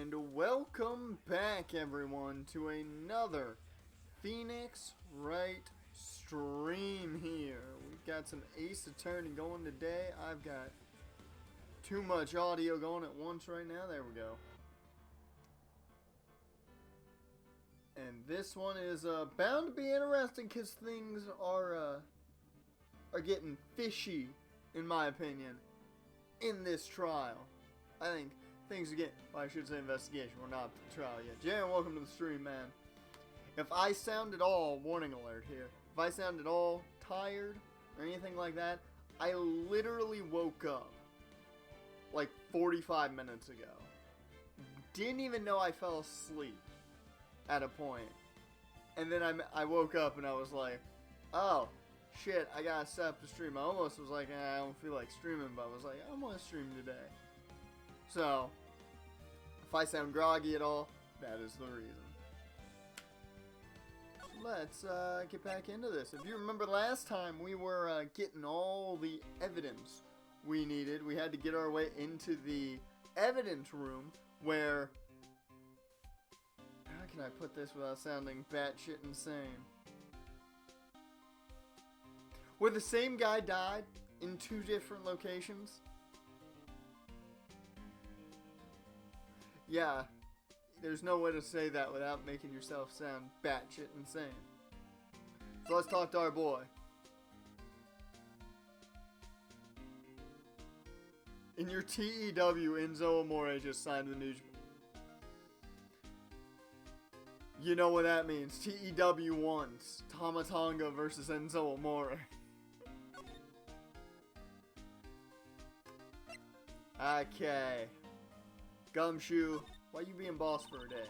And welcome back, everyone, to another Phoenix Wright stream here. We've got some Ace Attorney going today. I've got too much audio going at once right now. There we go. And this one is bound to be interesting because things are getting fishy, in my opinion, in this trial. I think things are getting, well, I should say investigation. We're not at the trial yet. Jan, welcome to the stream, man. If I sound at all, warning alert here, if I sound at all tired or anything like that, I literally woke up like 45 minutes ago. Didn't even know I fell asleep at a point. And then I woke up and I was like, oh, shit, I gotta set up the stream. I almost was like, I don't feel like streaming, but I was like, I'm gonna stream today. So, if I sound groggy at all, that is the reason. Let's get back into this. If you remember last time, we were getting all the evidence we needed. We had to get our way into the evidence room where... How can I put this without sounding batshit insane? Where the same guy died in two different locations. Yeah, there's no way to say that without making yourself sound batshit insane. So let's talk to our boy. In your TEW, Enzo Amore just signed the news. You know what that means. TEW once. Tamatonga versus Enzo Amore. Okay. Gumshoe, why you being boss for a day?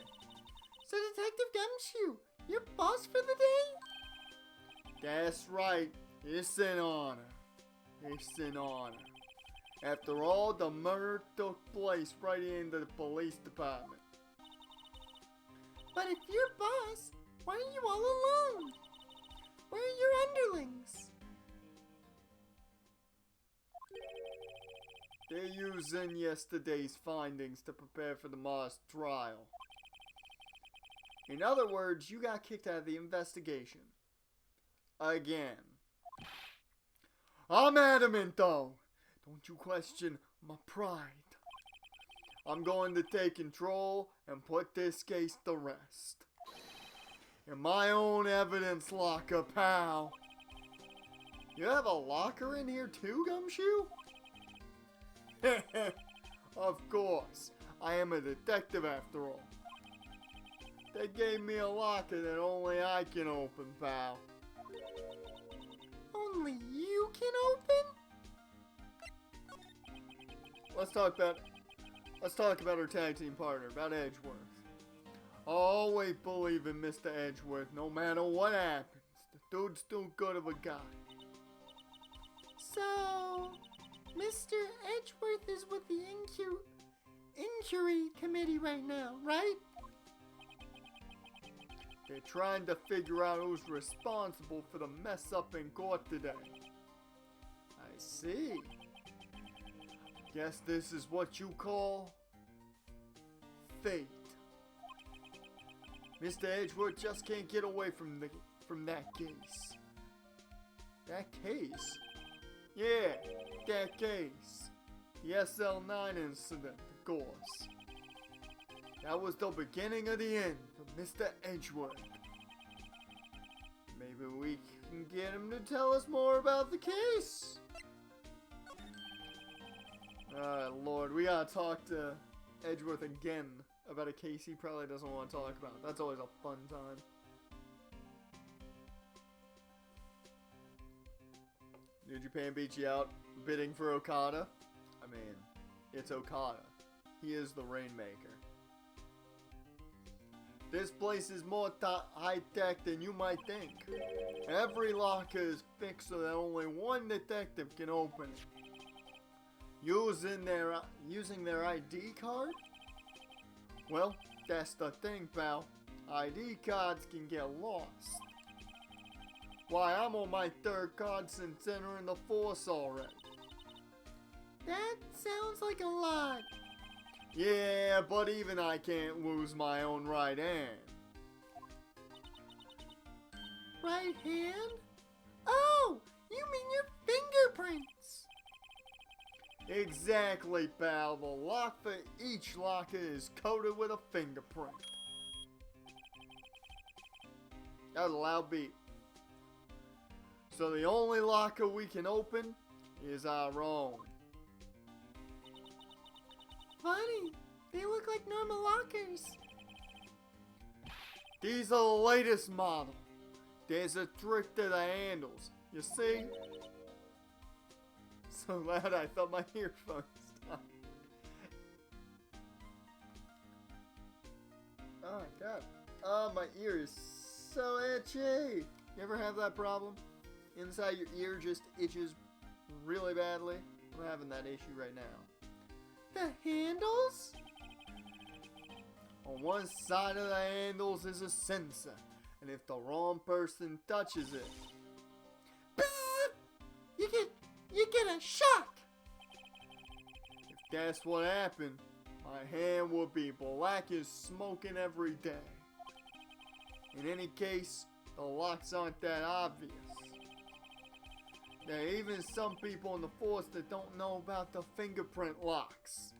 So Detective Gumshoe, you're boss for the day? That's right. It's an honor. It's an honor. After all, the murder took place right in the police department. But if you're boss, why are you all alone? Where are your underlings? They're using yesterday's findings to prepare for tomorrow's trial. In other words, you got kicked out of the investigation. Again. I'm adamant, though. Don't you question my pride. I'm going to take control and put this case to rest. In my own evidence locker, pal. You have a locker in here too, Gumshoe? Of course. I am a detective after all. They gave me a locker that only I can open, pal. Only you can open? Let's talk about our tag team partner, about Edgeworth. I always believe in Mr. Edgeworth, no matter what happens. The dude's too good of a guy. So, Mr. Edgeworth is with the inquiry committee right now, right? They're trying to figure out who's responsible for the mess up in court today. I see. Guess this is what you call fate. Mr. Edgeworth just can't get away from that case. That case? Yeah, that case. The SL9 incident, of course. That was the beginning of the end for Mr. Edgeworth. Maybe we can get him to tell us more about the case. Alright, Lord, we gotta talk to Edgeworth again about a case he probably doesn't want to talk about. That's always a fun time. New Japan beats you out bidding for Okada. I mean, it's Okada. He is the Rainmaker. This place is more high-tech than you might think. Every locker is fixed so that only one detective can open it. Using their ID card? Well, that's the thing, pal. ID cards can get lost. Why, I'm on my third card since entering the force already. That sounds like a lot. Yeah, but even I can't lose my own right hand. Right hand? Oh, you mean your fingerprints? Exactly, pal. The lock for each locker is coated with a fingerprint. That was a loud beep. So the only locker we can open is our own. Funny, they look like normal lockers. These are the latest model. There's a trick to the handles. You see? So loud I thought my earphones stopped. Oh my god. Oh, my ear is so itchy. You ever have that problem? Inside your ear just itches really badly? I'm having that issue right now. The handles? On one side of the handles is a sensor, and if the wrong person touches it, Bzzz! You get a shock. if that's what happened, my hand would be black as smoking every day. In any case, the locks aren't that obvious. There are even some people in the force that don't know about the fingerprint locks.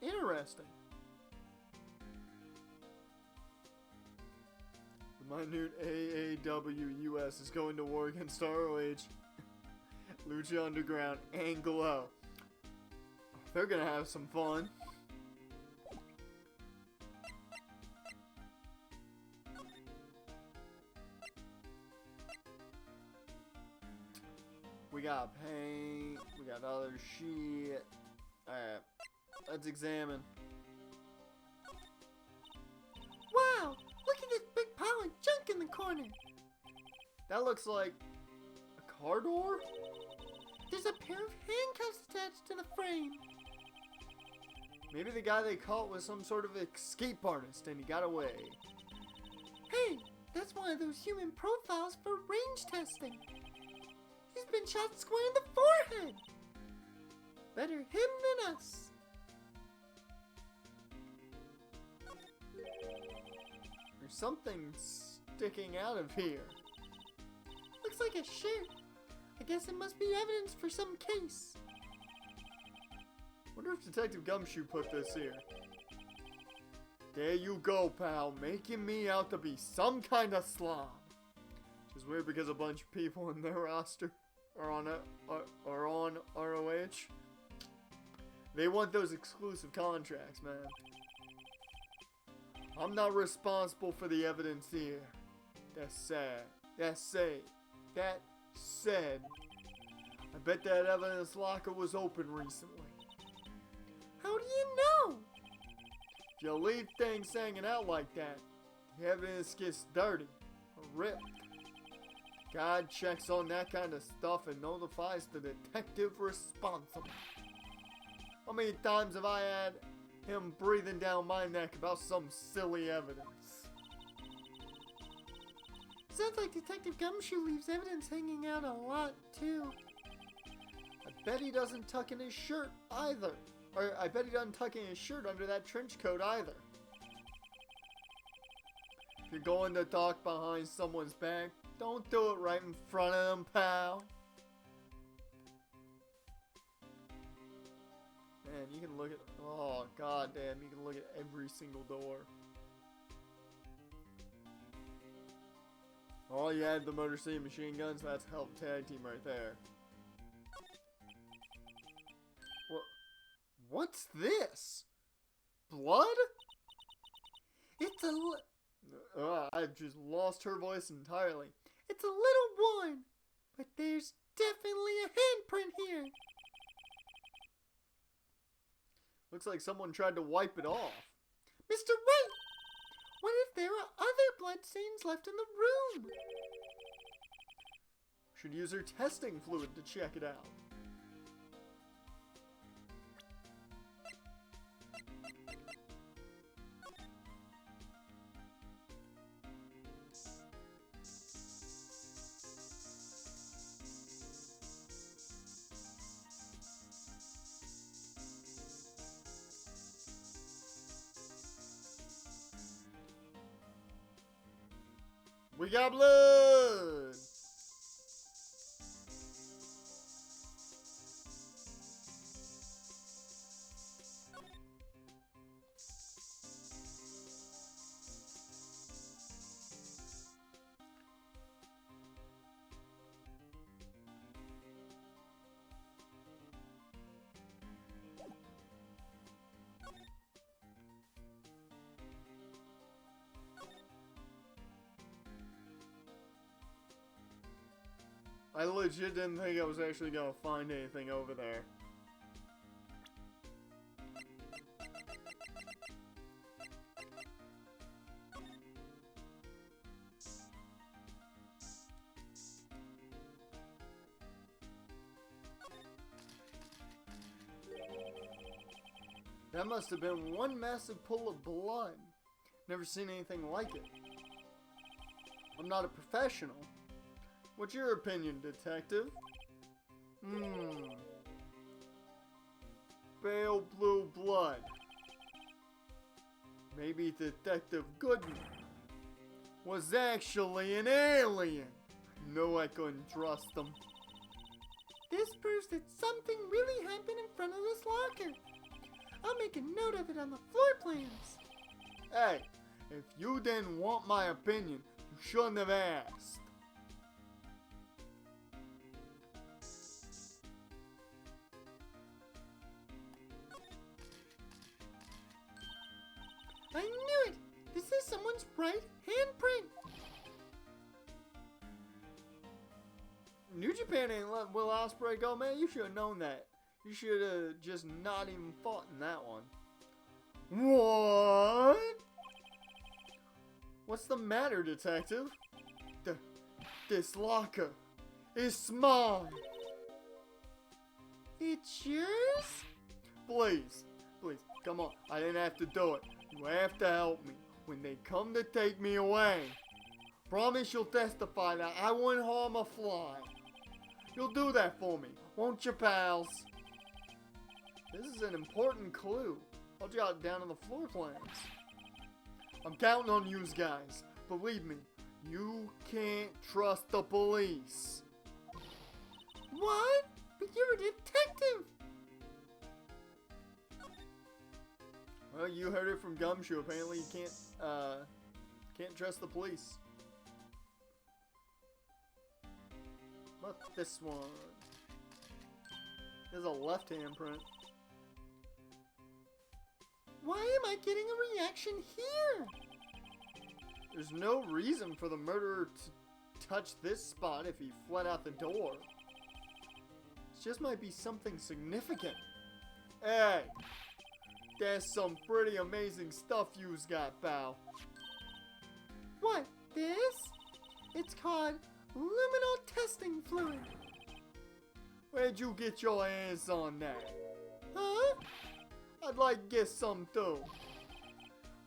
Interesting. The minute AAW US is going to war against ROH, Lucha Underground, and Glow. They're gonna have some fun. We got paint, we got other shit. Alright, let's examine. Wow, look at this big pile of junk in the corner. That looks like a car door? There's a pair of handcuffs attached to the frame. Maybe the guy they caught was some sort of escape artist and he got away. Hey, that's one of those human profiles for range testing. He's been shot square in the forehead. Better him than us. There's something sticking out of here. Looks like a shirt. I guess it must be evidence for some case. Wonder if Detective Gumshoe put this here. There you go, pal, making me out to be some kind of slob. Which is weird because a bunch of people in their roster are on ROH. They want those exclusive contracts, man. I'm not responsible for the evidence here. That's sad. That's said. That said, I bet that evidence locker was open recently. How do you know? If you leave things hanging out like that, the evidence gets dirty or ripped. God checks on that kind of stuff and notifies the detective responsible. How many times have I had him breathing down my neck about some silly evidence? Sounds like Detective Gumshoe leaves evidence hanging out a lot, too. I bet he doesn't tuck in his shirt either. Or I bet he doesn't tuck in his shirt under that trench coat either. If you're going to talk behind someone's back, don't do it right in front of them, pal. Man, you can look at... Oh, goddamn, you can look at every single door. Oh, you had the Motor City Machine Guns? That's a hell of a tag team right there. What's this? Blood? It's I just lost her voice entirely. It's a little worn, but there's definitely a handprint here. Looks like someone tried to wipe it off. Mr. Wright, what if there are other bloodstains left in the room? Should use her testing fluid to check it out. We got blood! I legit didn't think I was actually gonna find anything over there. That must have been one massive pool of blood. Never seen anything like it. I'm not a professional. What's your opinion, detective? Pale blue blood. Maybe Detective Goodman was actually an alien. I knew I couldn't trust him. This proves that something really happened in front of this locker. I'll make a note of it on the floor plans. Hey, if you didn't want my opinion, you shouldn't have asked. I knew it! This is someone's right handprint! New Japan ain't let Will Ospreay go, man. You should have known that. You should have just not even fought in that one. What? What's the matter, detective? This locker is mine. It's yours? Please, come on. I didn't have to do it. You have to help me when they come to take me away. Promise you'll testify that I wouldn't harm a fly. You'll do that for me, won't you, pals? This is an important clue. I'll jot it down on the floor plans. I'm counting on you guys. Believe me, you can't trust the police. What? But you're a detective! Well, you heard it from Gumshoe. Apparently you can't trust the police. What this one? There's a left hand print. Why am I getting a reaction here? There's no reason for the murderer to touch this spot if he fled out the door. It just might be something significant. Hey! That's some pretty amazing stuff you's got, pal. What? This? It's called luminal testing fluid. Where'd you get your hands on that? Huh? I'd like to get some too.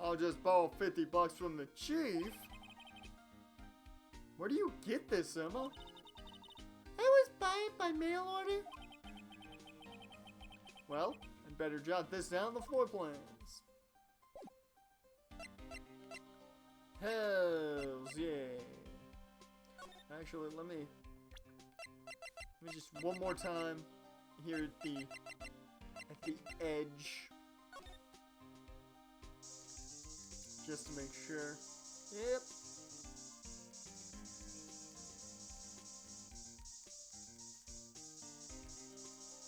I'll just borrow $50 from the chief. Where do you get this, Emma? I was buy it by mail order. Well, I'd better jot this down on the floor plans. Hells yeah. Actually, let me just one more time here at the edge. Just to make sure. Yep.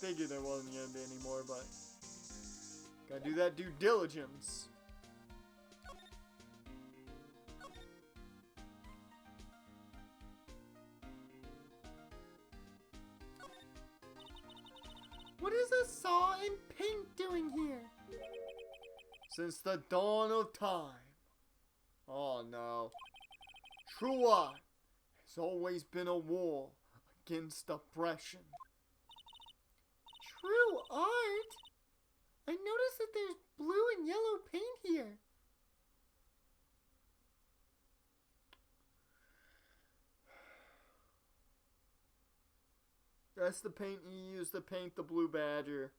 Figured there wasn't gonna be any more, but gotta do that due diligence. What is a saw and paint doing here? Since the dawn of time. Oh no. True art has always been a war against oppression. True art? I noticed that there's blue and yellow paint here. That's the paint you use to paint the blue badger.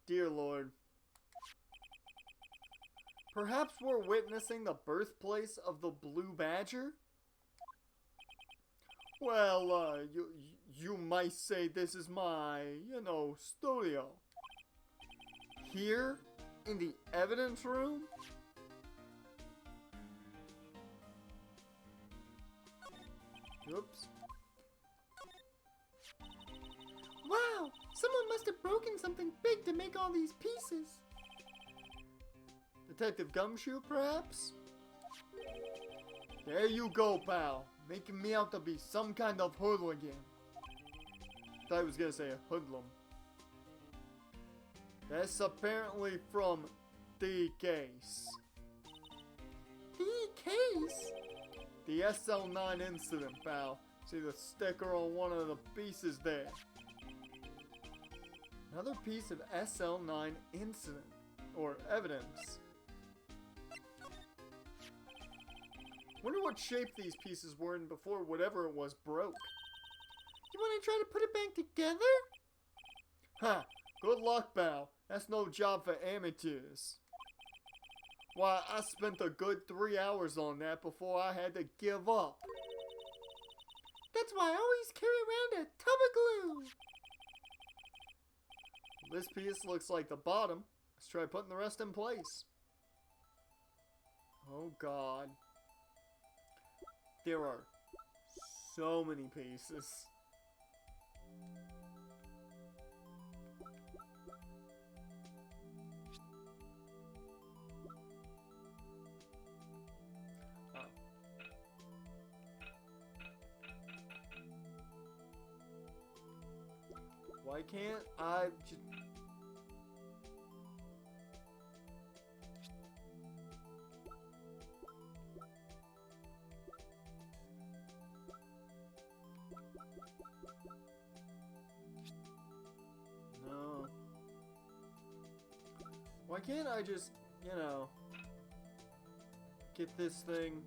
Dear Lord. Perhaps we're witnessing the birthplace of the Blue Badger? Well, you might say this is my, studio. Here, in the evidence room? Oops. Wow, someone must have broken something big to make all these pieces. Detective Gumshoe, perhaps? There you go, pal. Making me out to be some kind of hooligan. Thought I was gonna say a hoodlum. That's apparently from the case. The case? The SL9 incident, pal. See the sticker on one of the pieces there. Another piece of SL9 incident. Or evidence. Wonder what shape these pieces were in before whatever it was broke. You want to try to put it back together? Ha! Good luck, pal. That's no job for amateurs. Why, I spent a good 3 hours on that before I had to give up. That's why I always carry around a tub of glue. This piece looks like the bottom. Let's try putting the rest in place. Oh God. There are so many pieces. Why can't I just... No. Why can't I just, get this thing...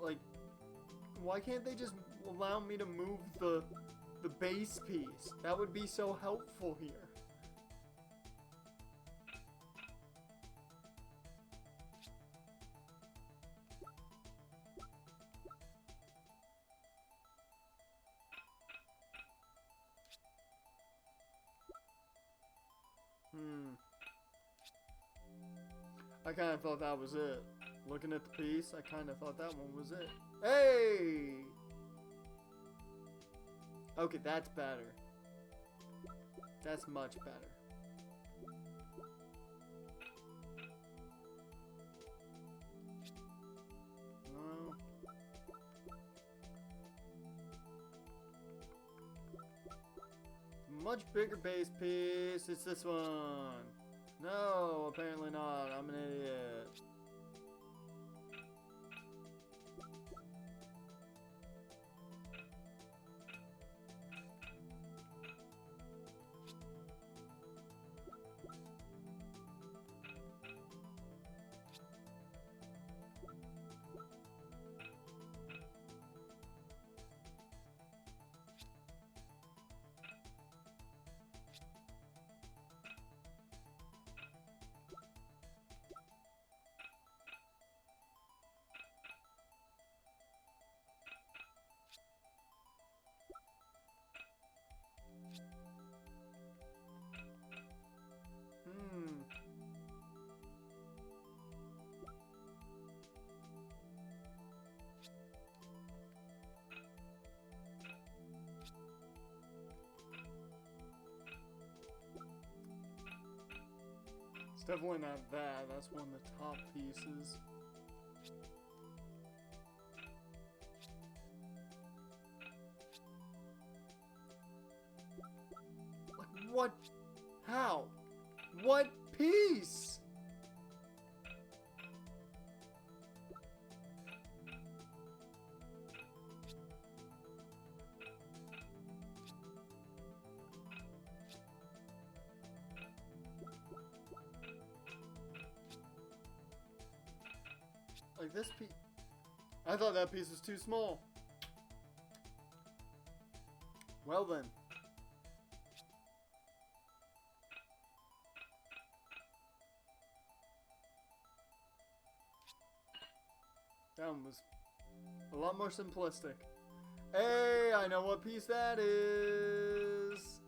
Like... Why can't they just allow me to move the base piece? That would be so helpful here. I kind of thought that was it. Looking at the piece, I kind of thought that one was it. Hey! Okay, that's better. That's much better. Much bigger base piece. It's this one. No, apparently not. I'm an idiot. It's definitely not that. That's one of the top pieces. What? How? What piece? Like this piece. I thought that piece was too small. Well then. That one was a lot more simplistic. Hey, I know what piece that is.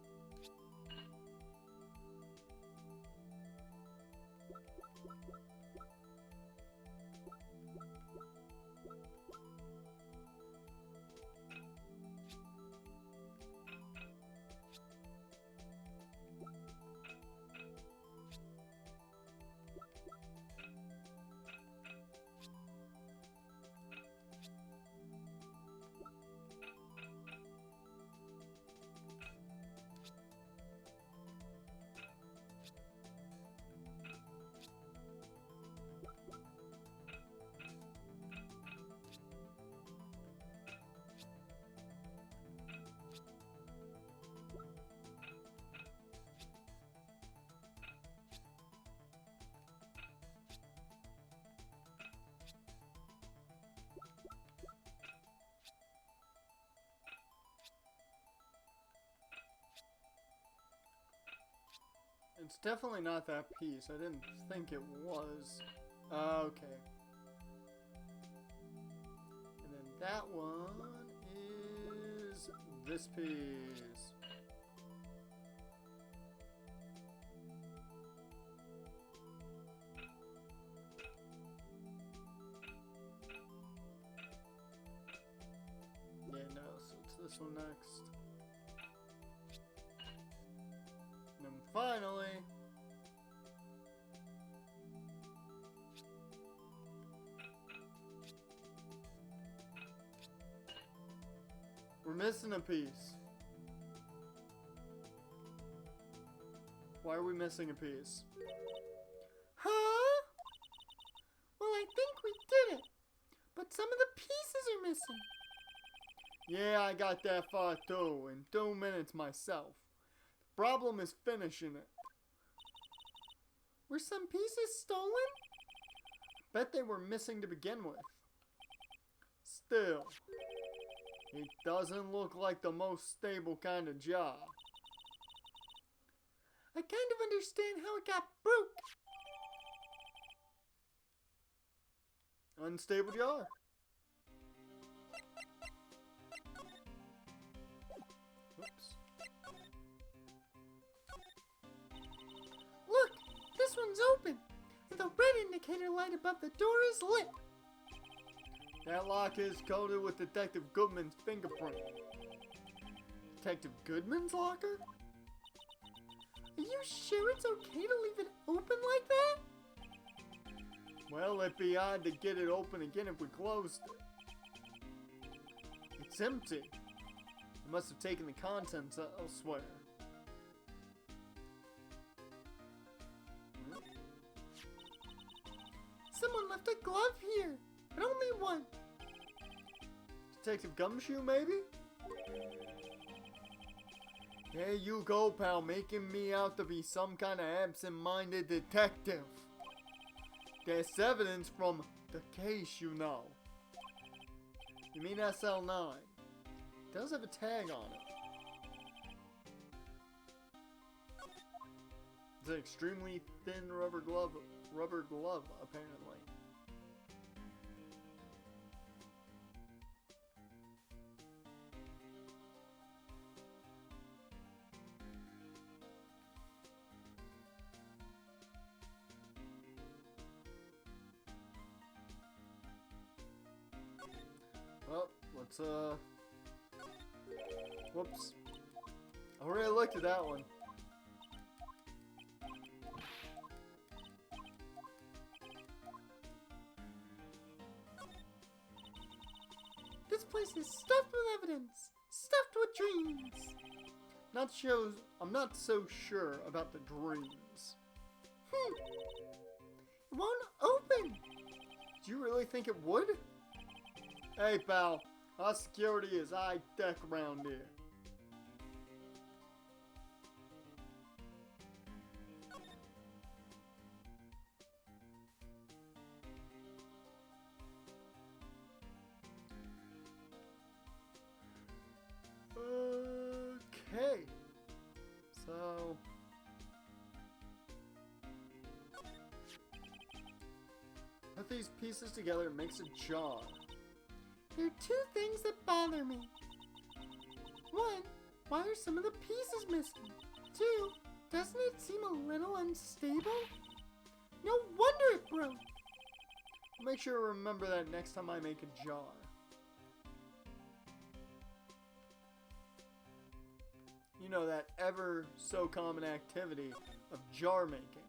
It's definitely not that piece. I didn't think it was. Okay. And then that one is this piece. Yeah, no, so it's this one next. And then finally, we're missing a piece. Why are we missing a piece? Huh? Well, I think we did it, but some of the pieces are missing. Yeah, I got that far too, in 2 minutes myself. The problem is finishing it. Were some pieces stolen? Bet they were missing to begin with. Still, it doesn't look like the most stable kind of job. I kind of understand how it got broke. Unstable jar. Oops. Look, this one's open, and the red indicator light above the door is lit. That lock is coated with Detective Goodman's fingerprint. Detective Goodman's locker? Are you sure it's okay to leave it open like that? Well, it'd be odd to get it open again if we closed it. It's empty. It must have taken the contents elsewhere. Someone left a glove here, but only one. Detective Gumshoe, maybe? There you go, pal, making me out to be some kind of absent-minded detective. There's evidence from the case, you know. You mean SL9? It does have a tag on it. It's an extremely thin rubber glove, apparently. Well, let's, whoops. I already looked at that one. This place is stuffed with evidence, stuffed with dreams. I'm not so sure about the dreams. It won't open. Do you really think it would? Hey, pal, our security is high-tech around here. Okay, so I Put these pieces together and makes a jar. There are two things that bother me. One, why are some of the pieces missing? Two, doesn't it seem a little unstable? No wonder it broke. I'll make sure to remember that next time I make a jar. You know, that ever so common activity of jar making.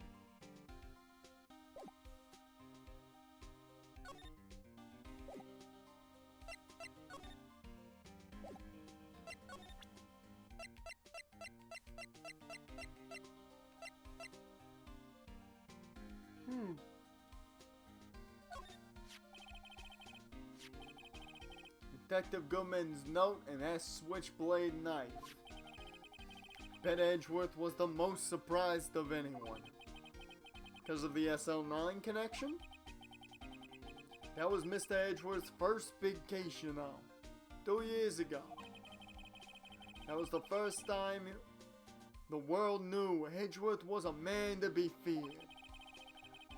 Detective Goodman's note and that switchblade knife. Bet Edgeworth was the most surprised of anyone. Because of the SL9 connection? That was Mr. Edgeworth's first big case, you know. 2 years ago. That was the first time the world knew Edgeworth was a man to be feared.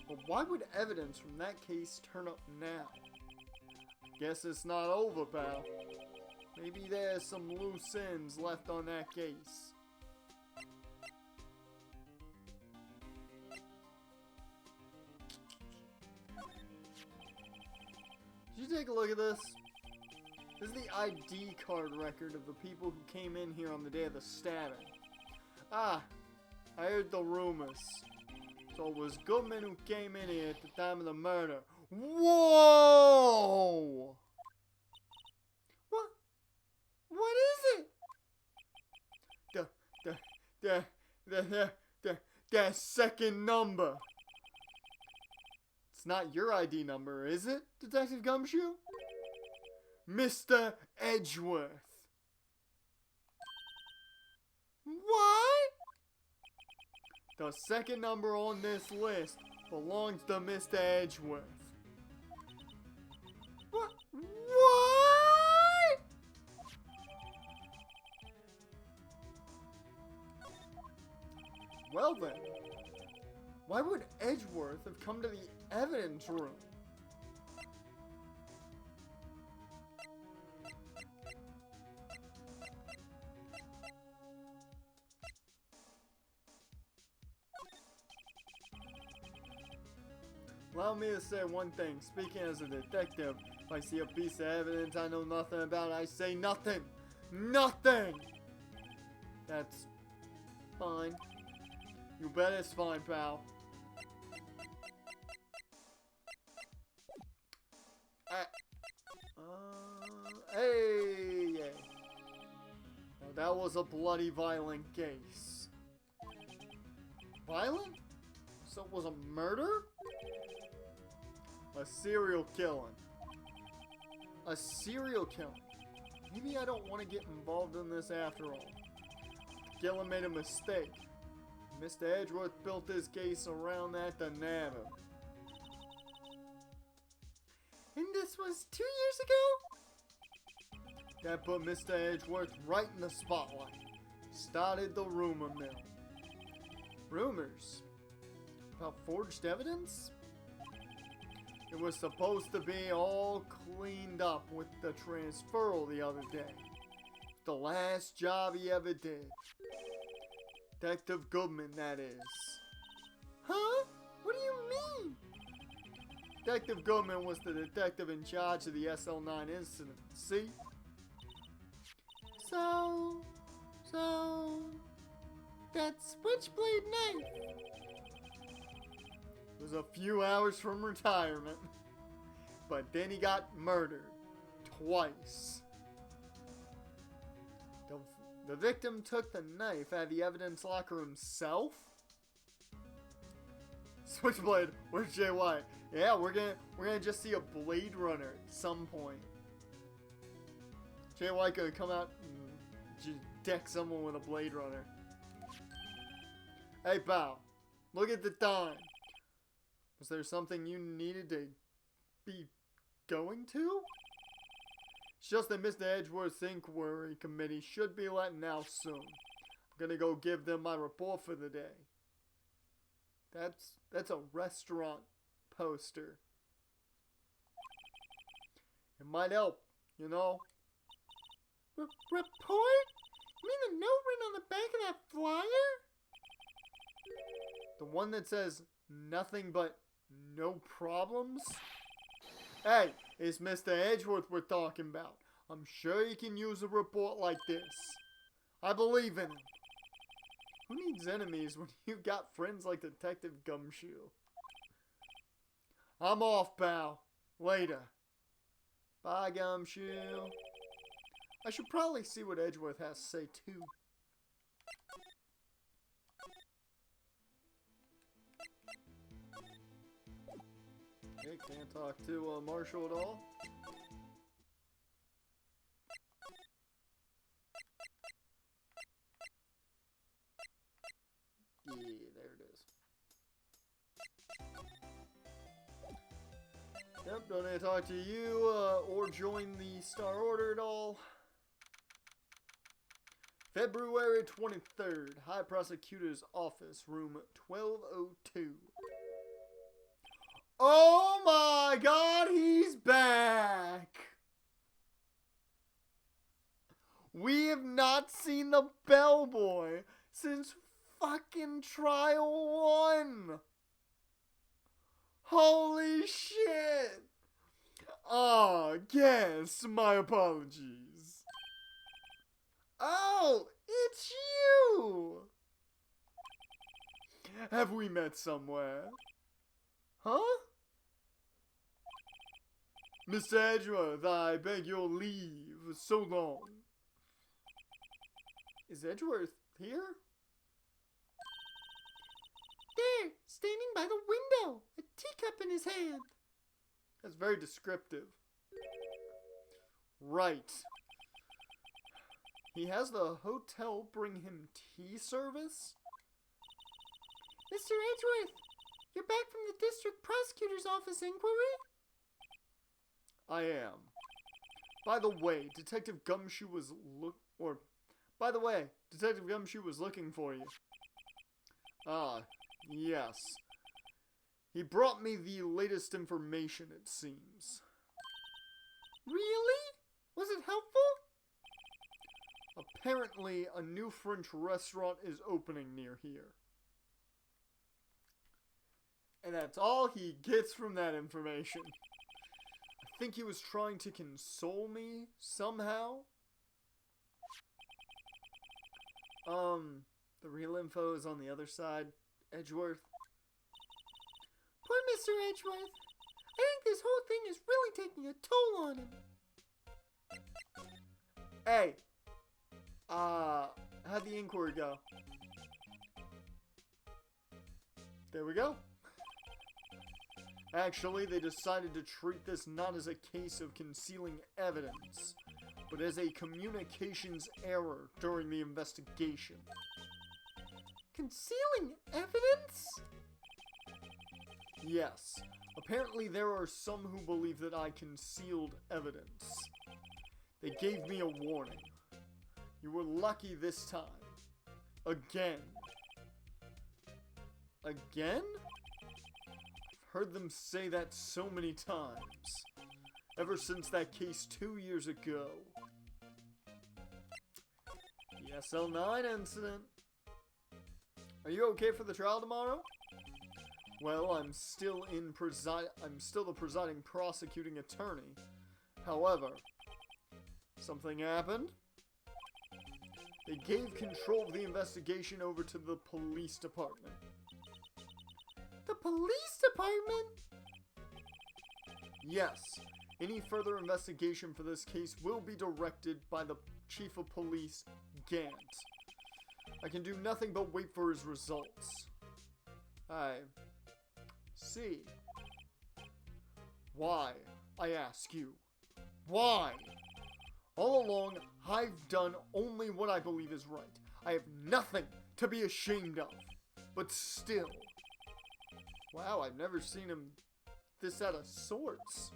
But why would evidence from that case turn up now? Guess it's not over, pal. Maybe there's some loose ends left on that case. Did you take a look at this? This is the ID card record of the people who came in here on the day of the stabbing. Ah, I heard the rumors. So it was Goodman who came in here at the time of the murder. Whoa! What is it? That second number. It's not your ID number, is it, Detective Gumshoe? Mr. Edgeworth. What? The second number on this list belongs to Mr. Edgeworth. What? Well then, why would Edgeworth have come to the evidence room? Allow me to say one thing. Speaking as a detective, if I see a piece of evidence I know nothing about, I say nothing. Nothing! That's fine. You bet it's fine, pal. Hey! Now that was a bloody violent case. Violent? So it was a murder? A serial killing. A serial killing. Maybe I don't want to get involved in this after all. Gillen made a mistake. Mr. Edgeworth built his case around that to nab him. And this was 2 years ago? That put Mr. Edgeworth right in the spotlight. Started the rumor mill. Rumors? About forged evidence? It was supposed to be all cleaned up with the transferal the other day. The last job he ever did. Detective Goodman, that is. Huh? What do you mean? Detective Goodman was the detective in charge of the SL9 incident, see? So, that switchblade knife. It was a few hours from retirement. But then he got murdered. Twice. The victim took the knife out of the evidence locker himself? Switchblade, where's Jay White? Yeah, we're gonna just see a Blade Runner at some point. Jay White gonna come out and just deck someone with a Blade Runner. Hey pal, look at the time. Was there something you needed to be going to? It's just that Mr. Edgeworth's inquiry committee should be letting out soon. I'm gonna go give them my report for the day. That's a restaurant poster. It might help, you know? Report? You mean the note written on the back of that flyer? The one that says nothing but no problems? Hey, it's Mr. Edgeworth we're talking about. I'm sure he can use a report like this. I believe in him. Who needs enemies when you've got friends like Detective Gumshoe? I'm off, pal. Later. Bye, Gumshoe. I should probably see what Edgeworth has to say, too. Okay, can't talk to Marshall at all. Yeah, there it is. Yep, don't need to talk to you or join the Star Order at all. February 23rd, High Prosecutor's Office, room 1202. Oh my god, he's back! We have not seen the bellboy since fucking trial 1! Holy shit! Ah, yes, my apologies. Oh, it's you! Have we met somewhere? Huh? Mr. Edgeworth, I beg your leave. So long. Is Edgeworth here? There, standing by the window, a teacup in his hand. That's very descriptive. Right. He has the hotel bring him tea service? Mr. Edgeworth, you're back from the district prosecutor's office inquiry? I am. By the way, Detective Gumshoe was looking for you. Ah, yes. He brought me the latest information, it seems. Really? Was it helpful? Apparently, a new French restaurant is opening near here. And that's all he gets from that information. I think he was trying to console me somehow. The real info is on the other side. Edgeworth. Poor Mr. Edgeworth. I think this whole thing is really taking a toll on him. Hey. How'd the inquiry go? There we go. Actually, they decided to treat this not as a case of concealing evidence, but as a communications error during the investigation. Concealing evidence? Yes. Apparently there are some who believe that I concealed evidence. They gave me a warning. You were lucky this time. Again. Again? I've heard them say that so many times. Ever since that case 2 years ago. The SL9 incident. Are you okay for the trial tomorrow? Well, I'm still the presiding prosecuting attorney. However, something happened. They gave control of the investigation over to the police department. The police department? Yes. Any further investigation for this case will be directed by the Chief of Police, Gant. I can do nothing but wait for his results. I see. Why, I ask you? Why? All along, I've done only what I believe is right. I have nothing to be ashamed of. But still. Wow, I've never seen him this out of sorts.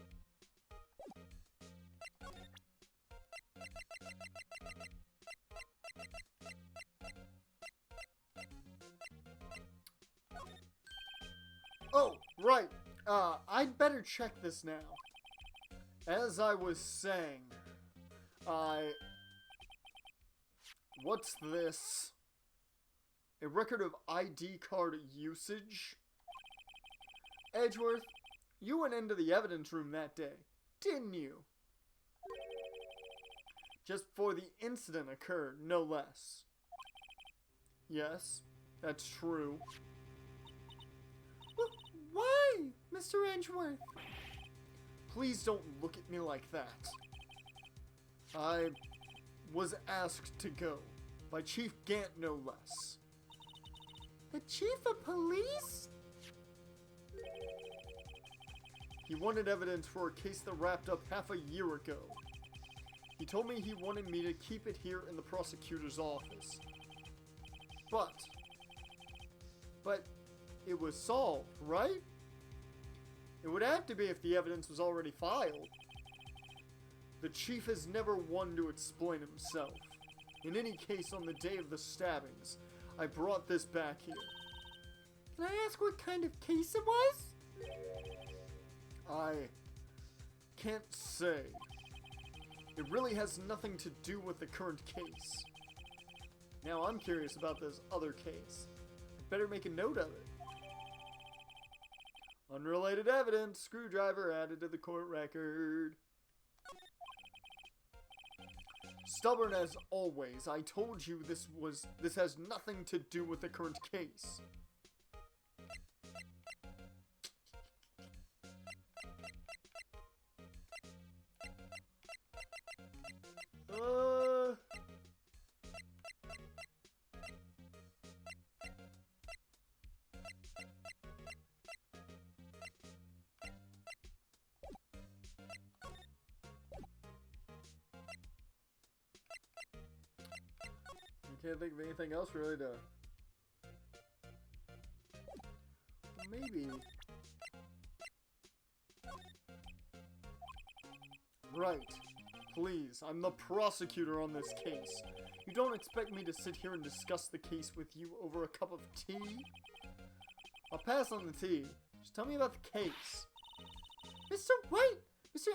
Oh, right. I'd better check this now. As I was saying, what's this? A record of ID card usage? Edgeworth, you went into the evidence room that day, didn't you? Just before the incident occurred, no less. Yes, that's true. Why, Mr. Edgeworth? Please don't look at me like that. I was asked to go by Chief Gant, no less. The chief of police? He wanted evidence for a case that wrapped up half a year ago. He told me he wanted me to keep it here in the prosecutor's office. But it was solved, right? It would have to be if the evidence was already filed. The chief is never one to explain himself. In any case, on the day of the stabbings, I brought this back here. Can I ask what kind of case it was? I can't say. It really has nothing to do with the current case. Now I'm curious about this other case. Better make a note of it. Unrelated evidence, screwdriver added to the court record. Stubborn as always, I told you this has nothing to do with the current case. I can't think of anything else really to... Maybe... Right. Please, I'm the prosecutor on this case. You don't expect me to sit here and discuss the case with you over a cup of tea? I'll pass on the tea. Just tell me about the case. Mr. Wright! Mr.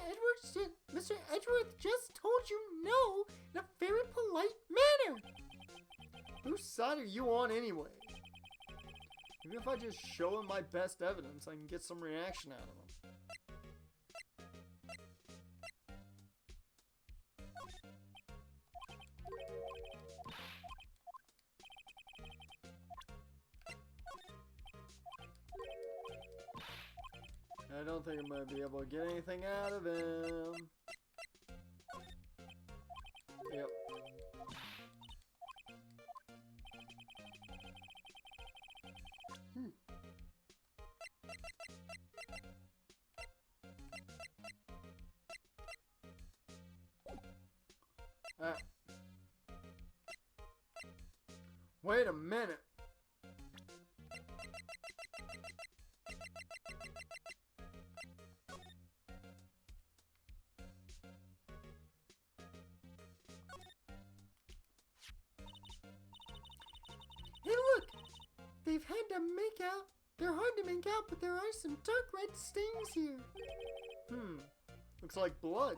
Edgeworth just told you no in a very polite manner. Whose side are you on anyway? Maybe if I just show him my best evidence, I can get some reaction out of him. I don't think I'm going to be able to get anything out of him. Yep. Wait a minute. Hey, look! They've had to make out. They're hard to make out, but there are some dark red stains here. Looks like blood.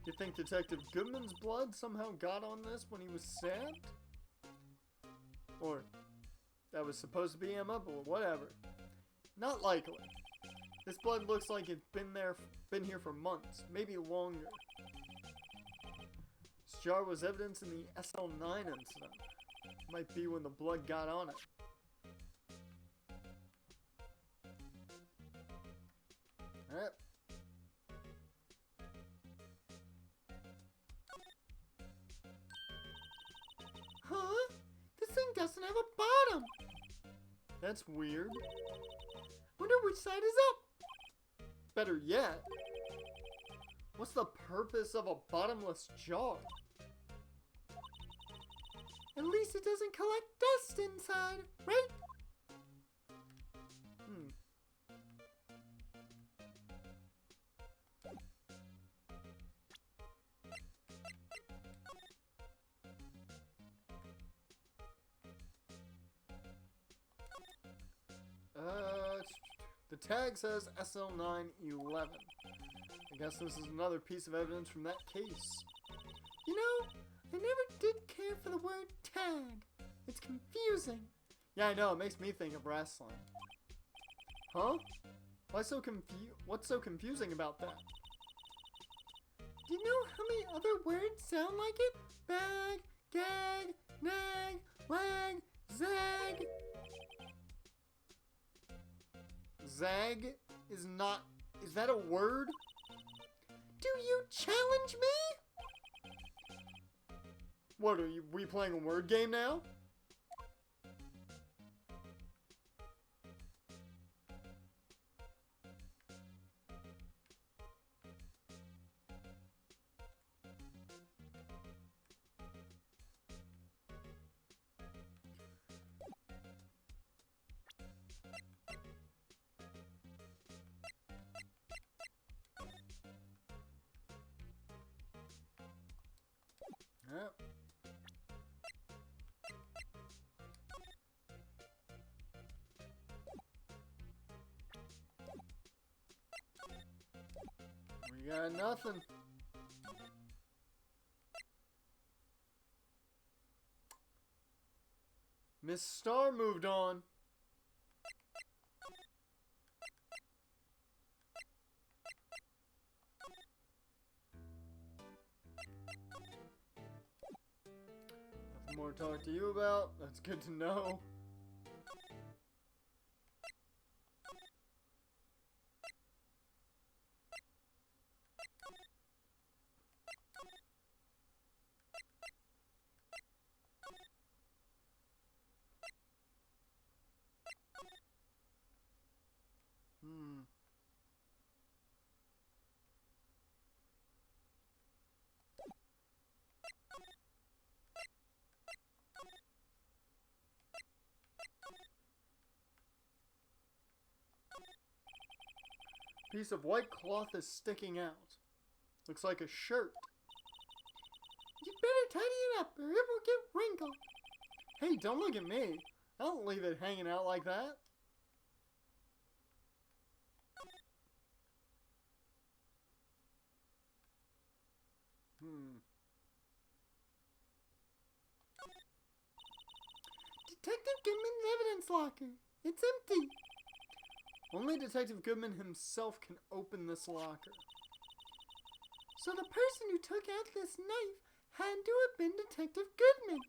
You think Detective Goodman's blood somehow got on this when he was stabbed? Or that was supposed to be Emma, but whatever. Not likely. This blood looks like it's been here for months, maybe longer. This jar was evidence in the SL9 incident. Might be when the blood got on it. Alright. Huh? This thing doesn't have a bottom. That's weird. Wonder which side is up. Better yet, what's the purpose of a bottomless jar? At least it doesn't collect dust inside, right? The tag says SL911. I guess this is another piece of evidence from that case. You know, I never did care for the word tag. It's confusing. Yeah, I know. It makes me think of wrestling. Huh? What's so confusing about that? Do you know how many other words sound like it? Bag, gag, nag, wag, zag. Zag is not... Is that a word? Do you challenge me? What, are we playing a word game now? Yep. We got nothing. Miss Star moved on. Nothing more to talk to you about. That's good to know. Piece of white cloth is sticking out. Looks like a shirt. You'd better tidy it up or it will get wrinkled. Hey, don't look at me. I don't leave it hanging out like that. Detective Goodman's evidence locker. It's empty. Only Detective Goodman himself can open this locker. So the person who took out this knife had to have been Detective Goodman.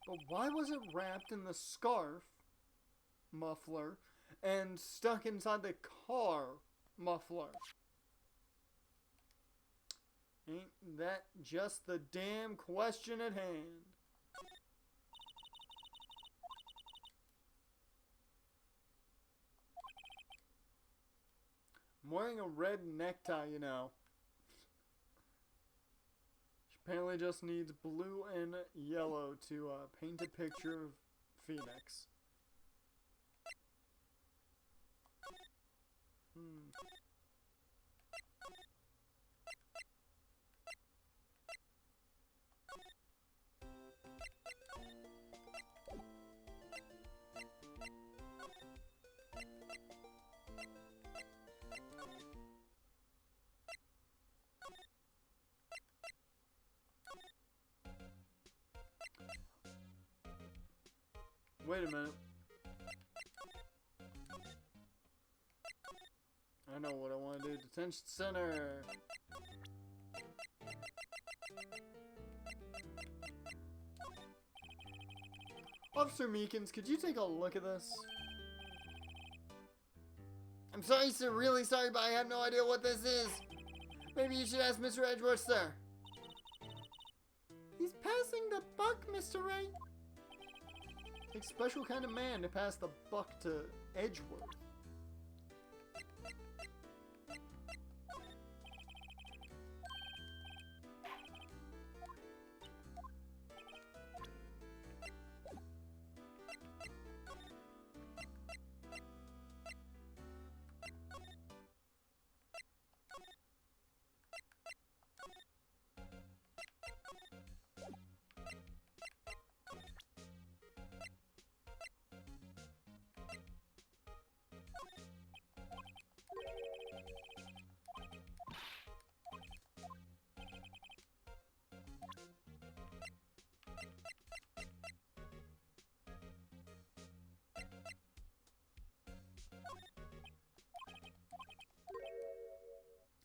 But why was it wrapped in the scarf muffler and stuck inside the car muffler? Ain't that just the damn question at hand? I'm wearing a red necktie, you know. She apparently just needs blue and yellow to paint a picture of Phoenix. Wait a minute. I know what I want to do. Detention center. Officer Meekins, could you take a look at this? I'm sorry, sir. Really sorry, but I have no idea what this is. Maybe you should ask Mr. Edgeworth, sir. He's passing the buck, Mr. Wright. Takes a special kind of man to pass the buck to Edgeworth.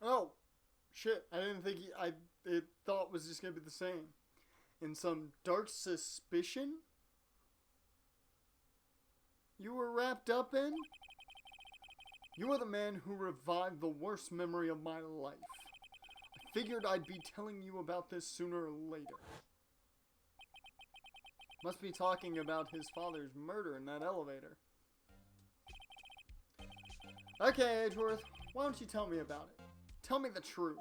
Oh, shit. I didn't think I thought it was just gonna be the same. In some dark suspicion you were wrapped up in? You are the man who revived the worst memory of my life. I figured I'd be telling you about this sooner or later. Must be talking about his father's murder in that elevator. Okay, Edgeworth, why don't you tell me about it? Tell me the truth.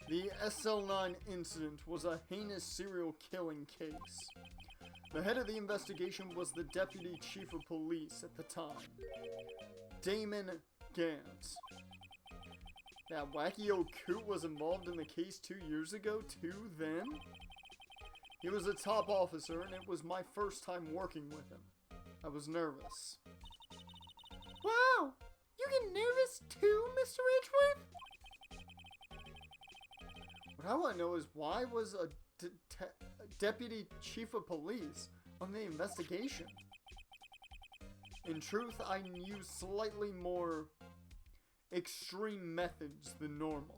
The SL9 incident was a heinous serial killing case. The head of the investigation was the deputy chief of police at the time, Damon Gantz. That wacky old coot was involved in the case 2 years ago too, then? He was a top officer and it was my first time working with him. I was nervous. Wow! You get nervous too, Mr. Edgeworth? What I want to know is why was a deputy chief of police on the investigation? In truth, I used slightly more extreme methods than normal.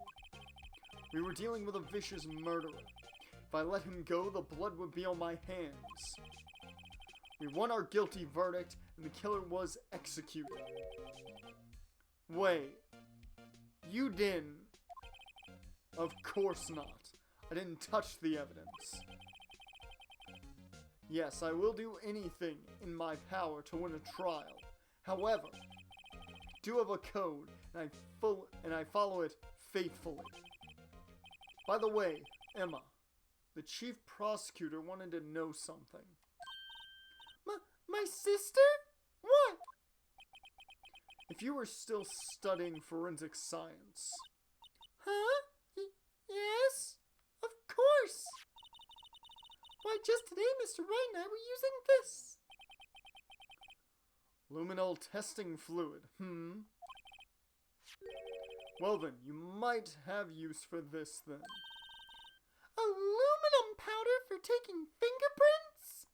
We were dealing with a vicious murderer. If I let him go, the blood would be on my hands. We won our guilty verdict, and the killer was executed. Wait. You didn't? Of course not. I didn't touch the evidence. Yes, I will do anything in my power to win a trial. However, I do have a code, and I follow it faithfully. By the way, Emma, the chief prosecutor wanted to know something. My sister? What? If you were still studying forensic science. Huh? Yes? Of course! Why, just today Mr. Wright and I were using this. Luminol testing fluid, Well then, you might have use for this then. Aluminum powder for taking fingerprints?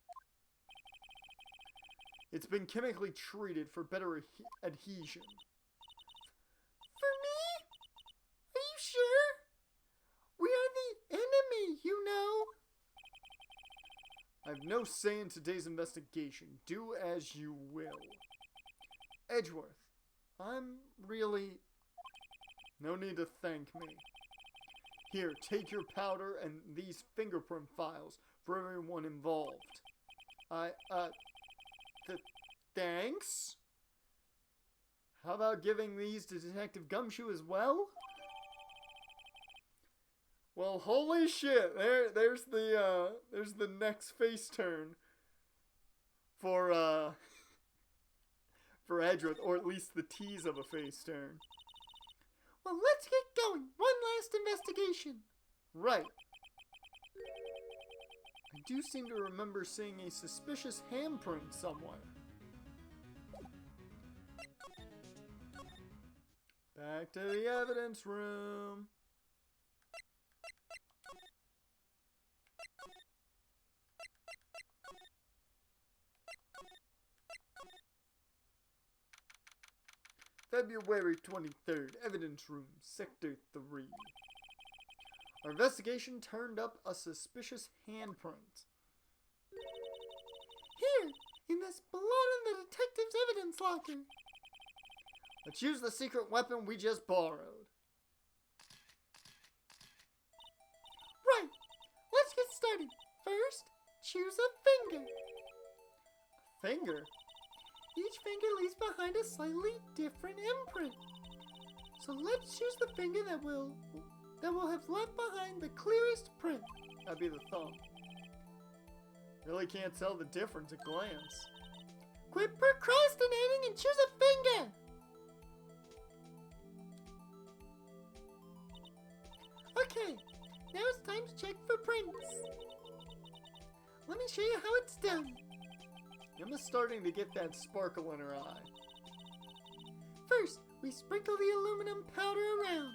It's been chemically treated for better adhesion. For me? Are you sure? We are the enemy, you know. I have no say in today's investigation. Do as you will. Edgeworth, I'm really... No need to thank me. Here, take your powder and these fingerprint files for everyone involved. Thanks? How about giving these to Detective Gumshoe as well? Well, holy shit! There's the next face turn for Edgeworth, or at least the tease of a face turn. Well, let's get going. One last investigation. Right. I do seem to remember seeing a suspicious handprint somewhere. Back to the evidence room. February 23rd, evidence room, sector 3. Our investigation turned up a suspicious handprint. Here, in this blood in the detective's evidence locker. Let's use the secret weapon we just borrowed. Right, let's get started. First, choose a finger. A finger? Each finger leaves behind a slightly different imprint. So let's choose the finger that will have left behind the clearest print. That'd be the thumb. Really can't tell the difference at glance. Quit procrastinating and choose a finger! Okay, now it's time to check for prints. Let me show you how it's done. Emma's starting to get that sparkle in her eye. First, we sprinkle the aluminum powder around.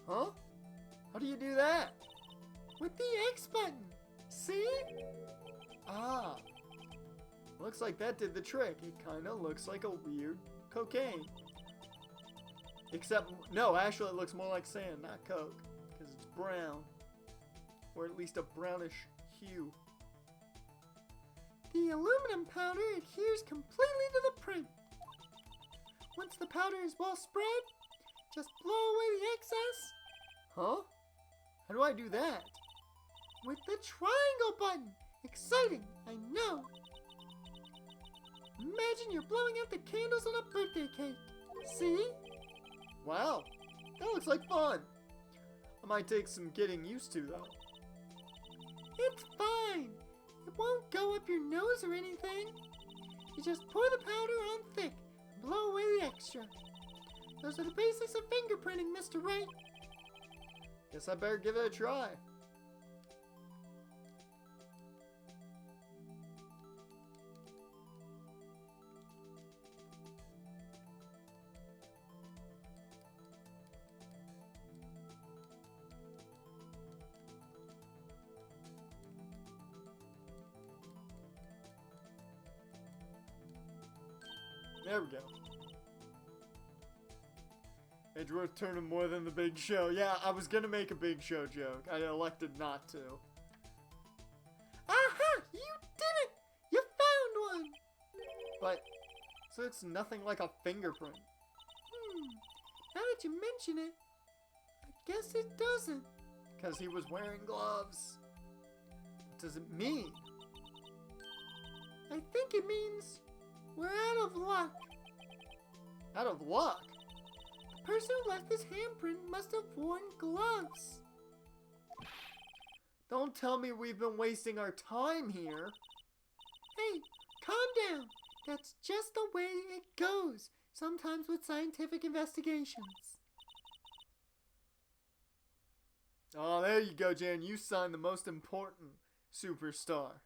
Huh? How do you do that? With the X button. See? Ah. Looks like that did the trick. It kind of looks like a weird cocaine. Except, no, actually it looks more like sand, not coke. Because it's brown. Or at least a brownish hue. The aluminum powder adheres completely to the print. Once the powder is well spread, just blow away the excess. Huh? How do I do that? With the triangle button. Exciting, I know. Imagine you're blowing out the candles on a birthday cake. See? Wow, that looks like fun. I might take some getting used to though. It's fine. It won't go up your nose or anything. You just pour the powder on thick and blow away the extra. Those are the basics of fingerprinting, Mr. Wright. Guess I better give it a try. There we go. Edgeworth turning more than the Big Show. Yeah, I was gonna make a Big Show joke. I elected not to. Aha! You did it! You found one! But, so it's nothing like a fingerprint. Now that you mention it, I guess it doesn't. Because he was wearing gloves. What does it mean? I think it means we're out of luck. Out of luck? The person who left this handprint must have worn gloves. Don't tell me we've been wasting our time here. Hey, calm down. That's just the way it goes, sometimes with scientific investigations. Oh, there you go, Jan. You signed the most important superstar.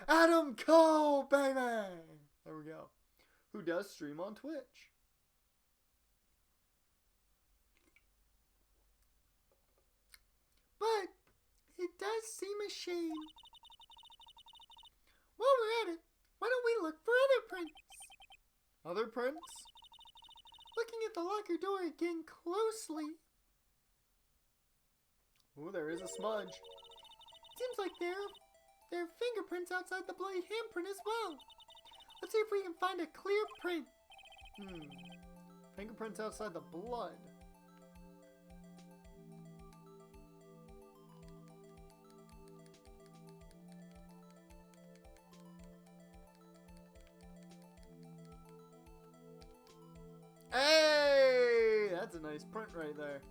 Adam Cole, baby! There we go. Who does stream on Twitch. But it does seem a shame. While we're at it, why don't we look for other prints? Other prints? Looking at the locker door again closely. Ooh, there is a smudge. Seems like there are fingerprints outside the bloody handprint as well. Let's see if we can find a clear print. Fingerprints outside the blood. Hey! That's a nice print right there.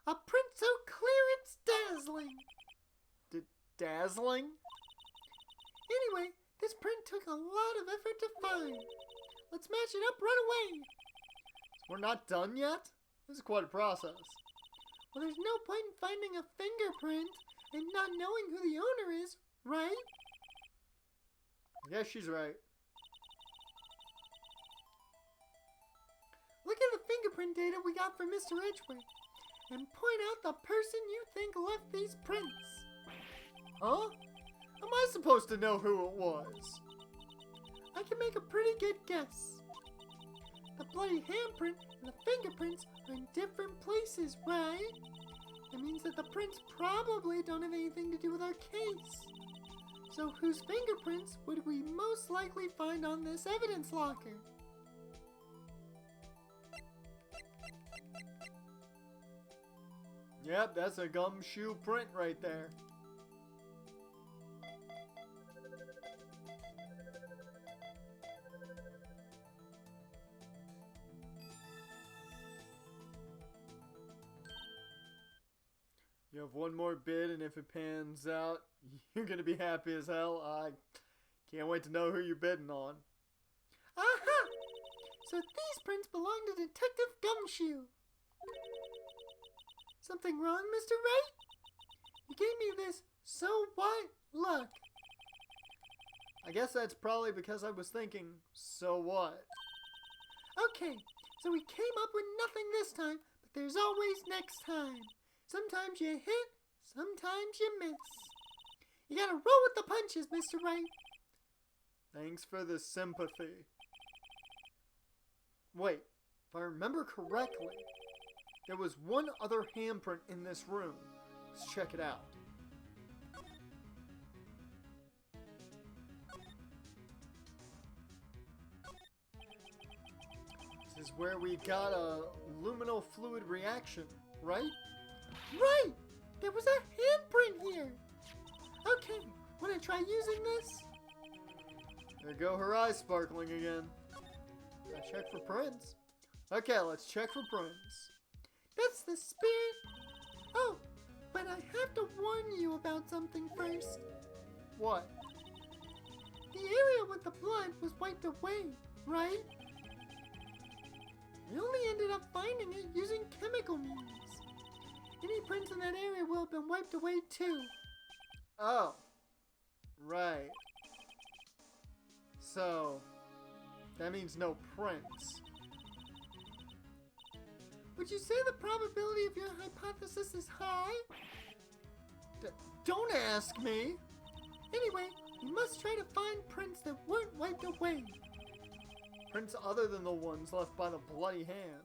A print so clear it's dazzling. Dazzling? Anyway, this print took a lot of effort to find. Let's match it up right away. We're not done yet? This is quite a process. Well, there's no point in finding a fingerprint and not knowing who the owner is, right? I guess she's right. Look at the fingerprint data we got from Mr. Edgeworth and point out the person you think left these prints. Huh? How am I supposed to know who it was? I can make a pretty good guess. The bloody handprint and the fingerprints are in different places, right? That means that the prints probably don't have anything to do with our case. So whose fingerprints would we most likely find on this evidence locker? Yep, that's a gumshoe print right there. You have one more bid, and if it pans out, you're gonna be happy as hell. I can't wait to know who you're bidding on. Aha! So these prints belong to Detective Gumshoe. Something wrong, Mr. Wright? You gave me this so what look. I guess that's probably because I was thinking, so what? Okay, so we came up with nothing this time, but there's always next time. Sometimes you hit, sometimes you miss. You gotta roll with the punches, Mr. Wright. Thanks for the sympathy. Wait, if I remember correctly, there was one other handprint in this room. Let's check it out. This is where we got a luminal fluid reaction, right? Right! There was a handprint here! Okay, wanna try using this? There go her eyes sparkling again. Gotta check for prints. Okay, let's check for prints. That's the spirit. Oh, but I have to warn you about something first. What? The area with the blood was wiped away, right? We only ended up finding it using chemical means. Any prints in that area will have been wiped away too. Oh. Right. So, that means no prints. Would you say the probability of your hypothesis is high? Don't ask me! Anyway, we must try to find prints that weren't wiped away. Prints other than the ones left by the bloody hand.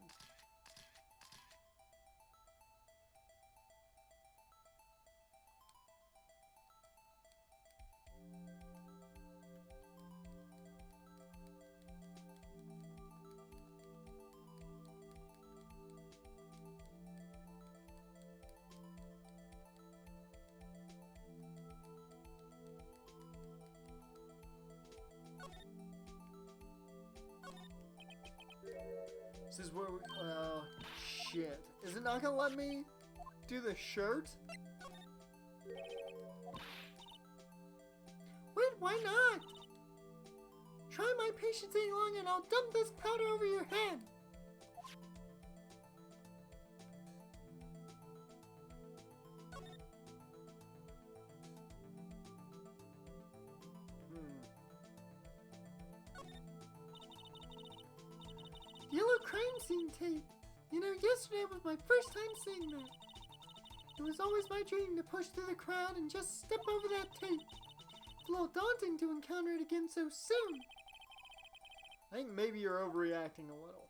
This is where we... shit. Is it not gonna let me do the shirt? Wait, why not? Try my patience any longer and I'll dump this powder over your head. Yellow crime scene tape. You know, yesterday was my first time seeing that. It was always my dream to push through the crowd and just step over that tape. It's a little daunting to encounter it again so soon. I think maybe you're overreacting a little.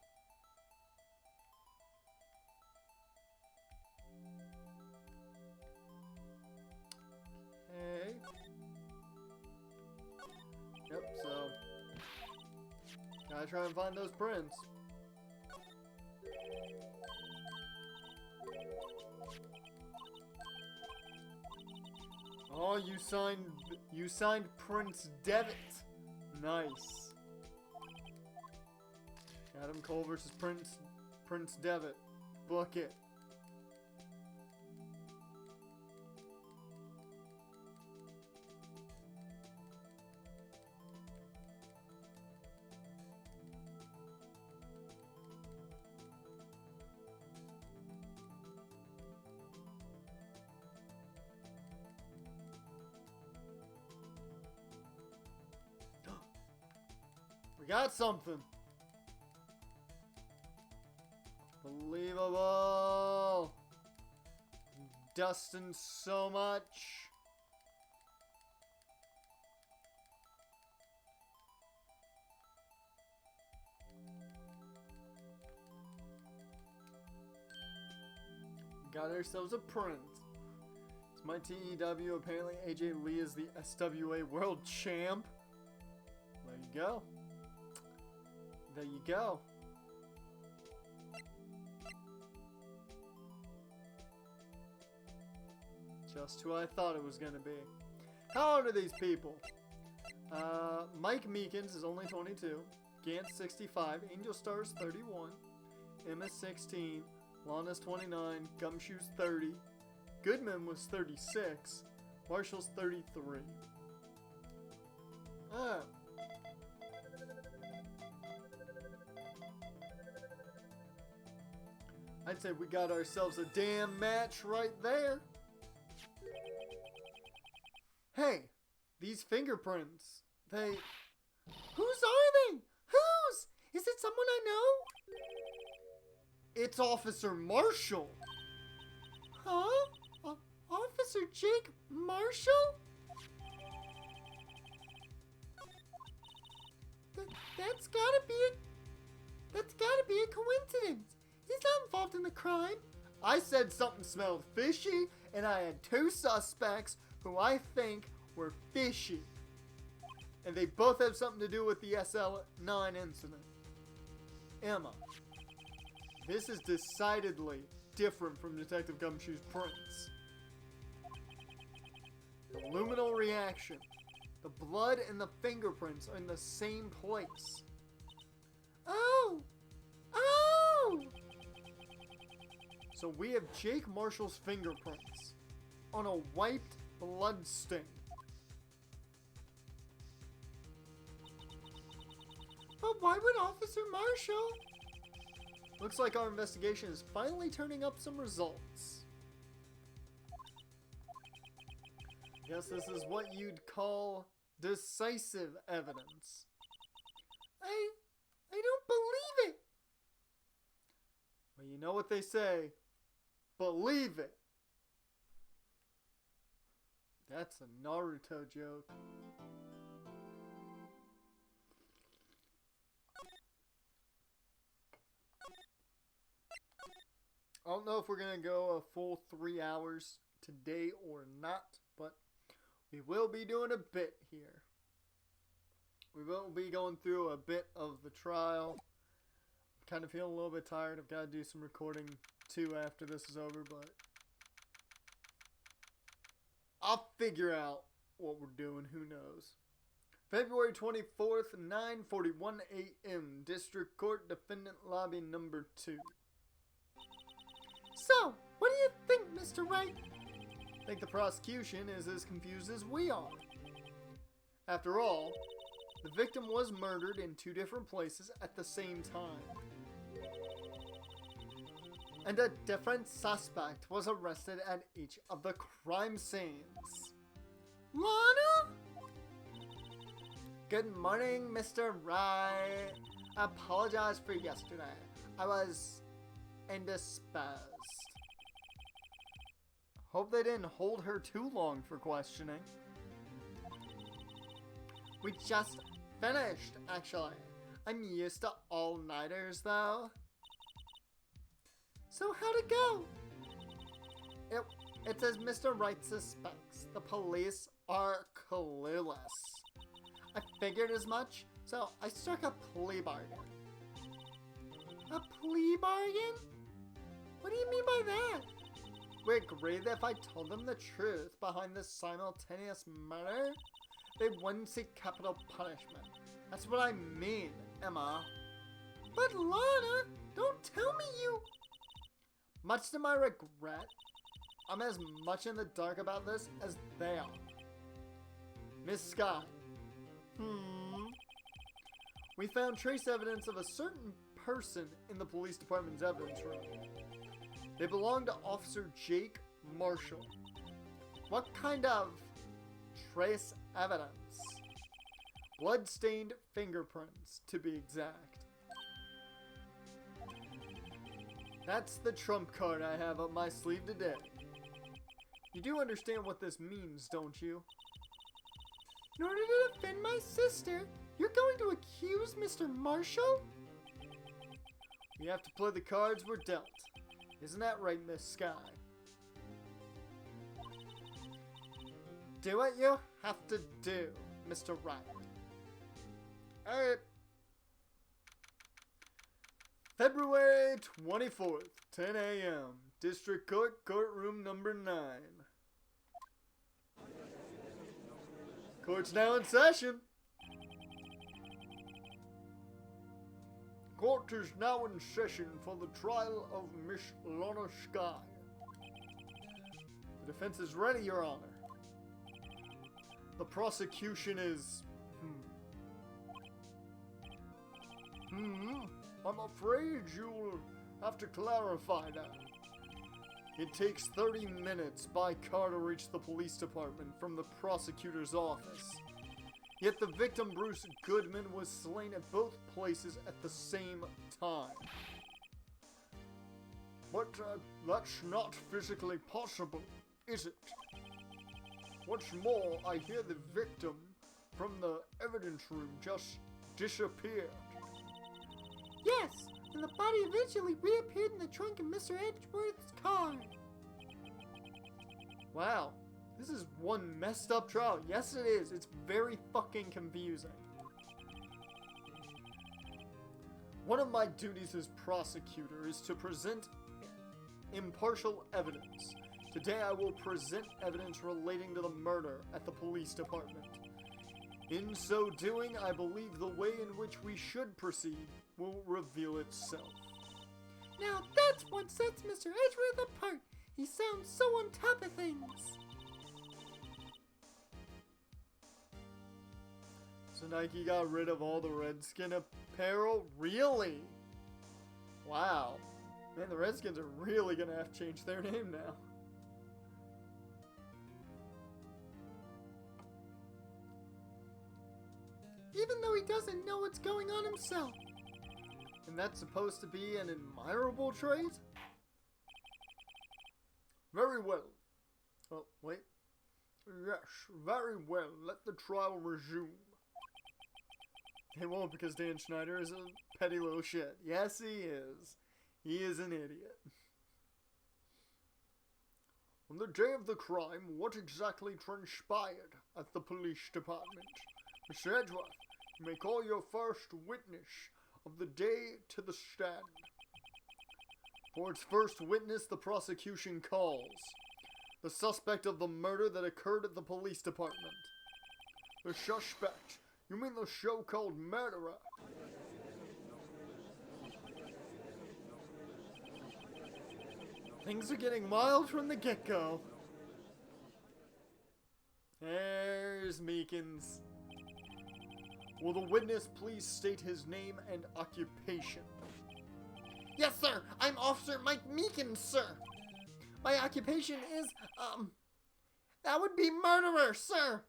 Okay. Yep, so... gotta try and find those prints. Oh, you signed Prince Devitt. Nice. Adam Cole versus Prince Devitt. Book it. We got something. Believable. Dustin so much. Got ourselves a print. It's my TEW. Apparently AJ Lee is the SWA World Champ. There you go. There you go. Just who I thought it was gonna be. How old are these people? Mike Meekins is only 22. Gantz 65. Angel Star's 31. Emma 16. Lana's 29. Gumshoe's 30. Goodman was 36. Marshall's 33. I'd say we got ourselves a damn match right there. Hey, these fingerprints, they... Whose are they? Whose? Is it someone I know? It's Officer Marshall. Huh? Officer Jake Marshall? That's gotta be a coincidence. He's not involved in the crime. I said something smelled fishy, and I had two suspects who I think were fishy. And they both have something to do with the SL9 incident. Emma, this is decidedly different from Detective Gumshoe's prints. The luminal reaction. The blood and the fingerprints are in the same place. Oh! So we have Jake Marshall's fingerprints on a wiped blood stain. But why would Officer Marshall? Looks like our investigation is finally turning up some results. Guess this is what you'd call decisive evidence. I don't believe it. Well, you know what they say. Believe it. That's a Naruto joke. I don't know if we're going to go a full 3 hours today or not, but we will be doing a bit here. We will be going through a bit of the trial. I'm kind of feeling a little bit tired. I've got to do some recording too after this is over, but I'll figure out what we're doing. Who knows? February 24th, 9:41 a.m. District Court, Defendant Lobby number 2. So, what do you think, Mr. Wright? I think the prosecution is as confused as we are. After all, the victim was murdered in 2 different places at the same time. And a different suspect was arrested at each of the crime scenes. Lana? Good morning, Mr. Wright. I apologize for yesterday. I was indisposed. Hope they didn't hold her too long for questioning. We just finished, actually. I'm used to all-nighters, though. So how'd it go? It's as Mr. Wright suspects. The police are clueless. I figured as much, so I struck a plea bargain. A plea bargain? What do you mean by that? We agreed that if I told them the truth behind this simultaneous murder, they wouldn't seek capital punishment. That's what I mean, Emma. But Lana, don't tell me you... Much to my regret, I'm as much in the dark about this as they are. Miss Sky. We found trace evidence of a certain person in the police department's evidence room. They belong to Officer Jake Marshall. What kind of trace evidence? Blood-stained fingerprints, to be exact. That's the trump card I have up my sleeve today. You do understand what this means, don't you? In order to defend my sister, you're going to accuse Mr. Marshall? We have to play the cards we're dealt. Isn't that right, Miss Sky? Do what you have to do, Mr. Wright. Alright. February 24th, 10 a.m. District Court, courtroom number 9. Court's now in session. Court is now in session for the trial of Miss Lana Sky. The defense is ready, Your Honor. The prosecution is... I'm afraid you'll have to clarify that. It takes 30 minutes by car to reach the police department from the prosecutor's office. Yet the victim, Bruce Goodman, was slain at both places at the same time. But that's not physically possible, is it? What's more, I hear the victim from the evidence room just disappeared. Yes, and the body eventually reappeared in the trunk of Mr. Edgeworth's car. Wow, this is one messed up trial. Yes, it is. It's very fucking confusing. One of my duties as prosecutor is to present impartial evidence. Today I will present evidence relating to the murder at the police department. In so doing, I believe the way in which we should proceed will reveal itself. Now that's what sets Mr. Edgeworth apart. He sounds so on top of things. So Nike got rid of all the Redskin apparel? Really? Wow. Man, the Redskins are really gonna have to change their name now. Even though he doesn't know what's going on himself. And that's supposed to be an admirable trait? Very well. Oh, wait. Yes, very well. Let the trial resume. They won't because Dan Schneider is a petty little shit. Yes, he is. He is an idiot. On the day of the crime, what exactly transpired at the police department? Mr. Edgeworth, you may call your first witness of the day to the stand. For its first witness, the prosecution calls the suspect of the murder that occurred at the police department. The suspect? You mean the so-called murderer? Things are getting wild from the get-go. There's Meekins. Will the witness please state his name and occupation? Yes, sir. I'm Officer Mike Meekins, sir. My occupation is, that would be murderer, sir.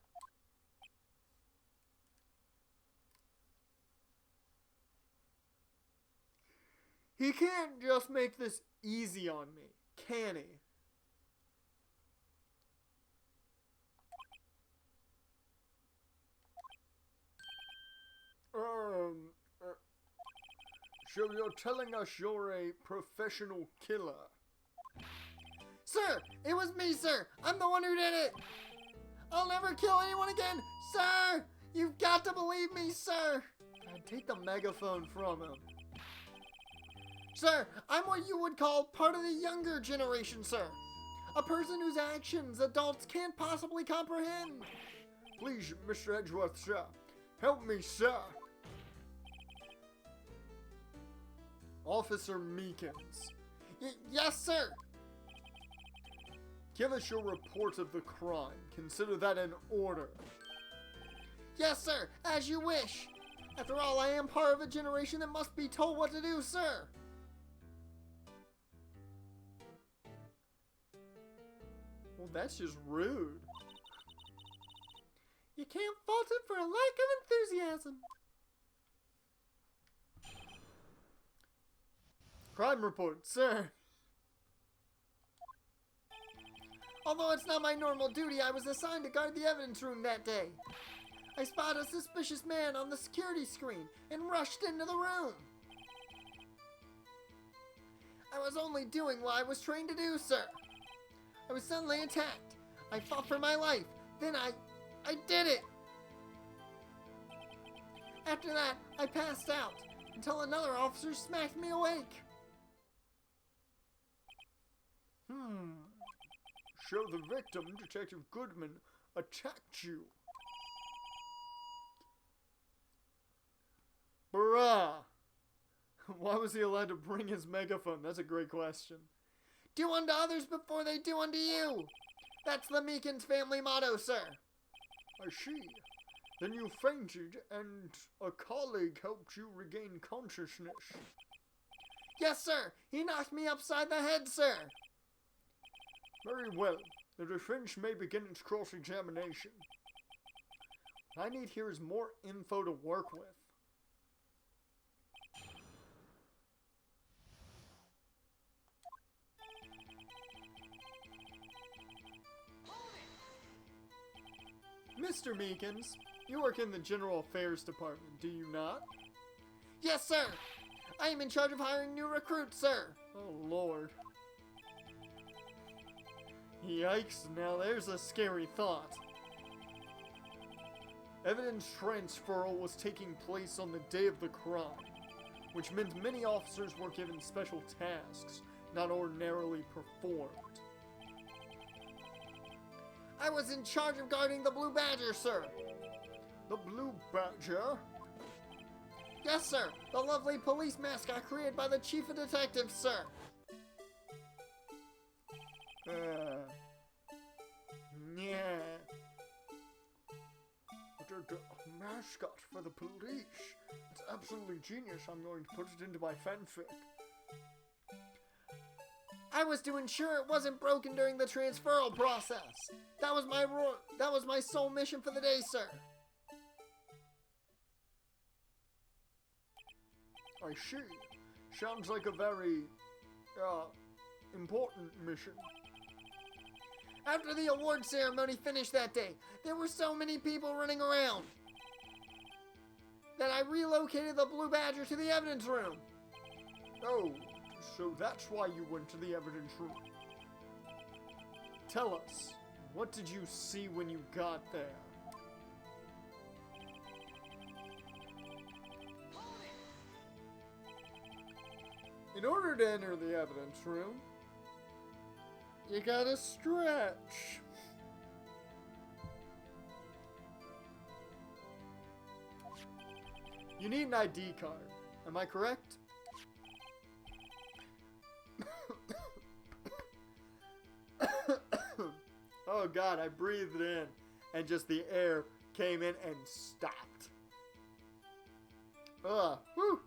He can't just make this easy on me, can he? So you're telling us you're a professional killer? Sir, it was me, sir. I'm the one who did it. I'll never kill anyone again. Sir, you've got to believe me, sir. God, take the megaphone from him. Sir, I'm what you would call part of the younger generation, sir. A person whose actions adults can't possibly comprehend. Please, Mr. Edgeworth, sir. Help me, sir. Officer Meekins. Yes, sir. Give us your report of the crime. Consider that an order. Yes, sir. As you wish. After all, I am part of a generation that must be told what to do, sir. Well, that's just rude. You can't fault it for a lack of enthusiasm. Crime report, sir. Although it's not my normal duty, I was assigned to guard the evidence room that day. I spotted a suspicious man on the security screen and rushed into the room. I was only doing what I was trained to do, sir. I was suddenly attacked. I fought for my life. Then I did it. After that, I passed out until another officer smacked me awake. So the victim, Detective Goodman, attacked you. Bruh. Why was he allowed to bring his megaphone? That's a great question. Do unto others before they do unto you. That's the Meekins family motto, sir. I see. Then you fainted and a colleague helped you regain consciousness. Yes, sir. He knocked me upside the head, sir. Very well. The defense may begin its cross-examination. What I need here is more info to work with. Mr. Meekins, you work in the General Affairs Department, do you not? Yes, sir. I am in charge of hiring new recruits, sir. Oh, Lord. Yikes, now there's a scary thought. Evidence transferal was taking place on the day of the crime, which meant many officers were given special tasks not ordinarily performed. I was in charge of guarding the Blue Badger, sir. The Blue Badger? Yes, sir. The lovely police mascot created by the Chief of Detectives, sir. Yeah. The mascot for the police. It's absolutely genius. I'm going to put it into my fanfic. I was to ensure it wasn't broken during the transferal process. That was my sole mission for the day, sir. I see. Sounds like a very, important mission. After the award ceremony finished that day, there were so many people running around that I relocated the Blue Badger to the evidence room. Oh, so that's why you went to the evidence room. Tell us, what did you see when you got there? In order to enter the evidence room, you gotta stretch. You need an ID card. Am I correct? Oh God, I breathed in and just the air came in and stopped. Ugh, whew.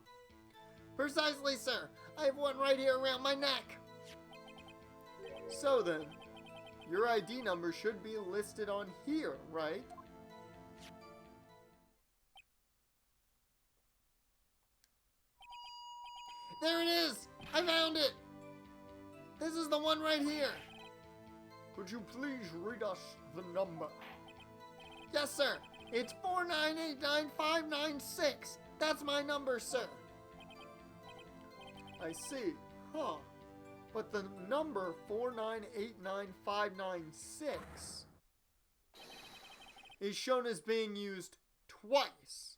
Precisely, sir. I have one right here around my neck. So then, your ID number should be listed on here, right? There it is! I found it! This is the one right here. Could you please read us the number? Yes, sir. It's 4989596. That's my number, sir. I see. Huh. But the number 4989596 is shown as being used twice.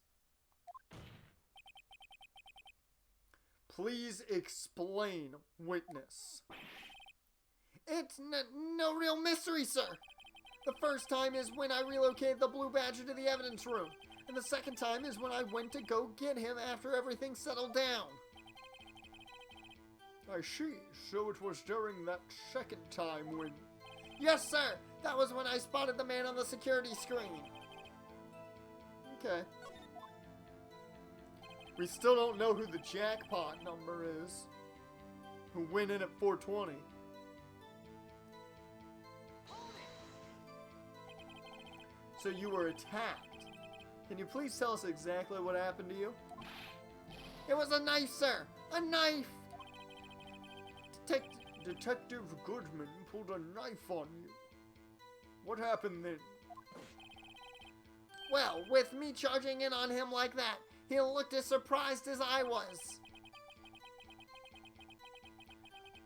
Please explain, witness. It's no real mystery, sir. The first time is when I relocated the Blue Badger to the evidence room, and the second time is when I went to go get him after everything settled down. I see. So it was during that second time when... Yes, sir. That was when I spotted the man on the security screen. Okay. We still don't know who the jackpot number is. Who went in at 420. So you were attacked. Can you please tell us exactly what happened to you? It was a knife, sir. A knife. Detective Goodman pulled a knife on you. What happened then? Well, with me charging in on him like that, he looked as surprised as I was.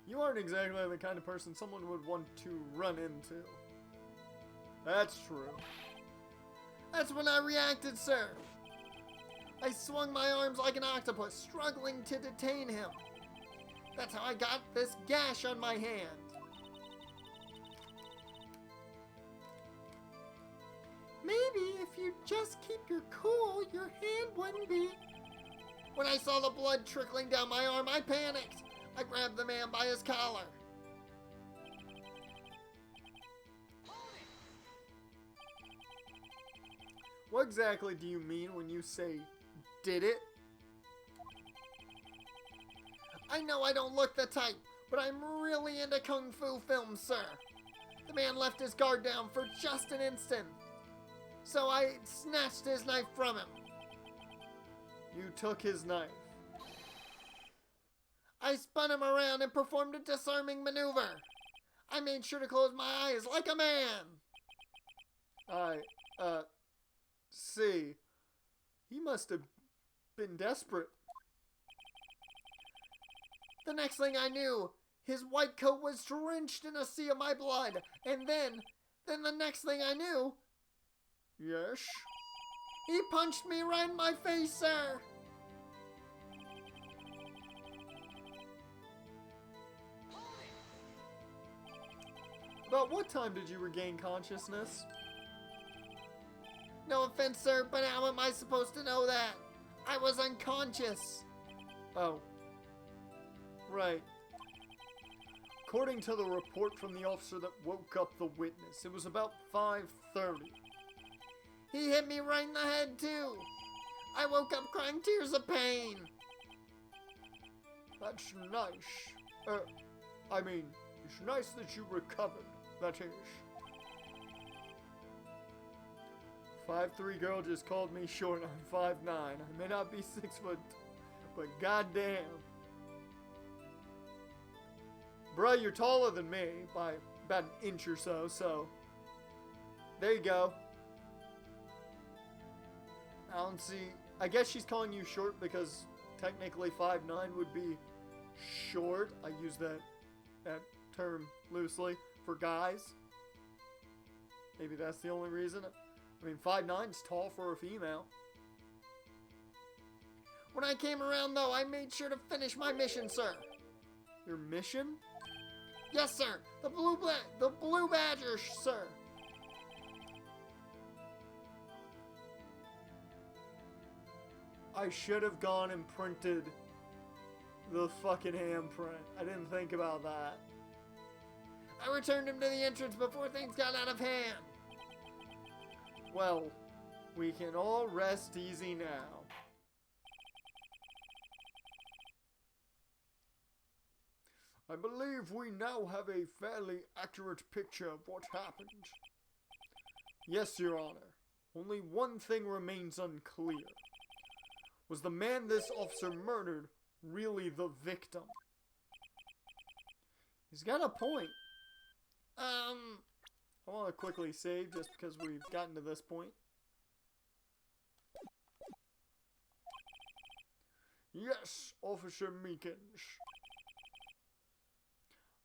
You aren't exactly the kind of person someone would want to run into. That's true. That's when I reacted, sir. I swung my arms like an octopus, struggling to detain him. That's how I got this gash on my hand. Maybe if you just keep your cool, your hand wouldn't be... When I saw the blood trickling down my arm, I panicked. I grabbed the man by his collar. What exactly do you mean when you say, did it? I know I don't look the type, but I'm really into kung fu films, sir. The man left his guard down for just an instant, so I snatched his knife from him. You took his knife. I spun him around and performed a disarming maneuver. I made sure to close my eyes like a man. See. He must have been desperate. The next thing I knew, his white coat was drenched in a sea of my blood. And then the next thing I knew, Yes? he punched me right in my face, sir. About what time did you regain consciousness? No offense, sir, but how am I supposed to know that? I was unconscious. Oh. Right. According to the report from the officer that woke up the witness, it was about 5:30. He hit me right in the head, too. I woke up crying tears of pain. That's nice. It's nice that you recovered. That is. 5'3" girl just called me short. I'm 5'9". I may not be 6 foot, but goddamn. Bruh, you're taller than me by about an inch or so, so there you go. I don't see. I guess she's calling you short because technically 5'9" would be short. I use that term loosely for guys. Maybe that's the only reason. I mean, 5'9" is tall for a female. When I came around, though, I made sure to finish my mission, sir. Your mission? Yes, sir. The blue badger, sir. I should have gone and printed the fucking handprint. I didn't think about that. I returned him to the entrance before things got out of hand. Well, we can all rest easy now. I believe we now have a fairly accurate picture of what happened. Yes, Your Honor. Only one thing remains unclear. Was the man this officer murdered really the victim? He's got a point. I want to quickly save just because we've gotten to this point. Yes, Officer Meekins.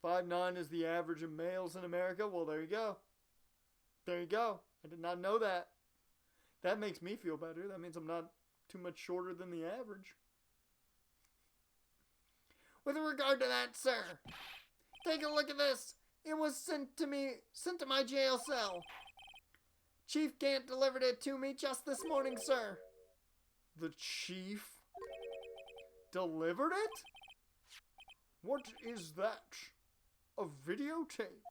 5'9" is the average of males in America. Well, there you go. There you go. I did not know that. That makes me feel better. That means I'm not too much shorter than the average. With regard to that, sir, take a look at this. It was sent to my jail cell. Chief Gant delivered it to me just this morning, sir. The chief delivered it? What is that? A videotape?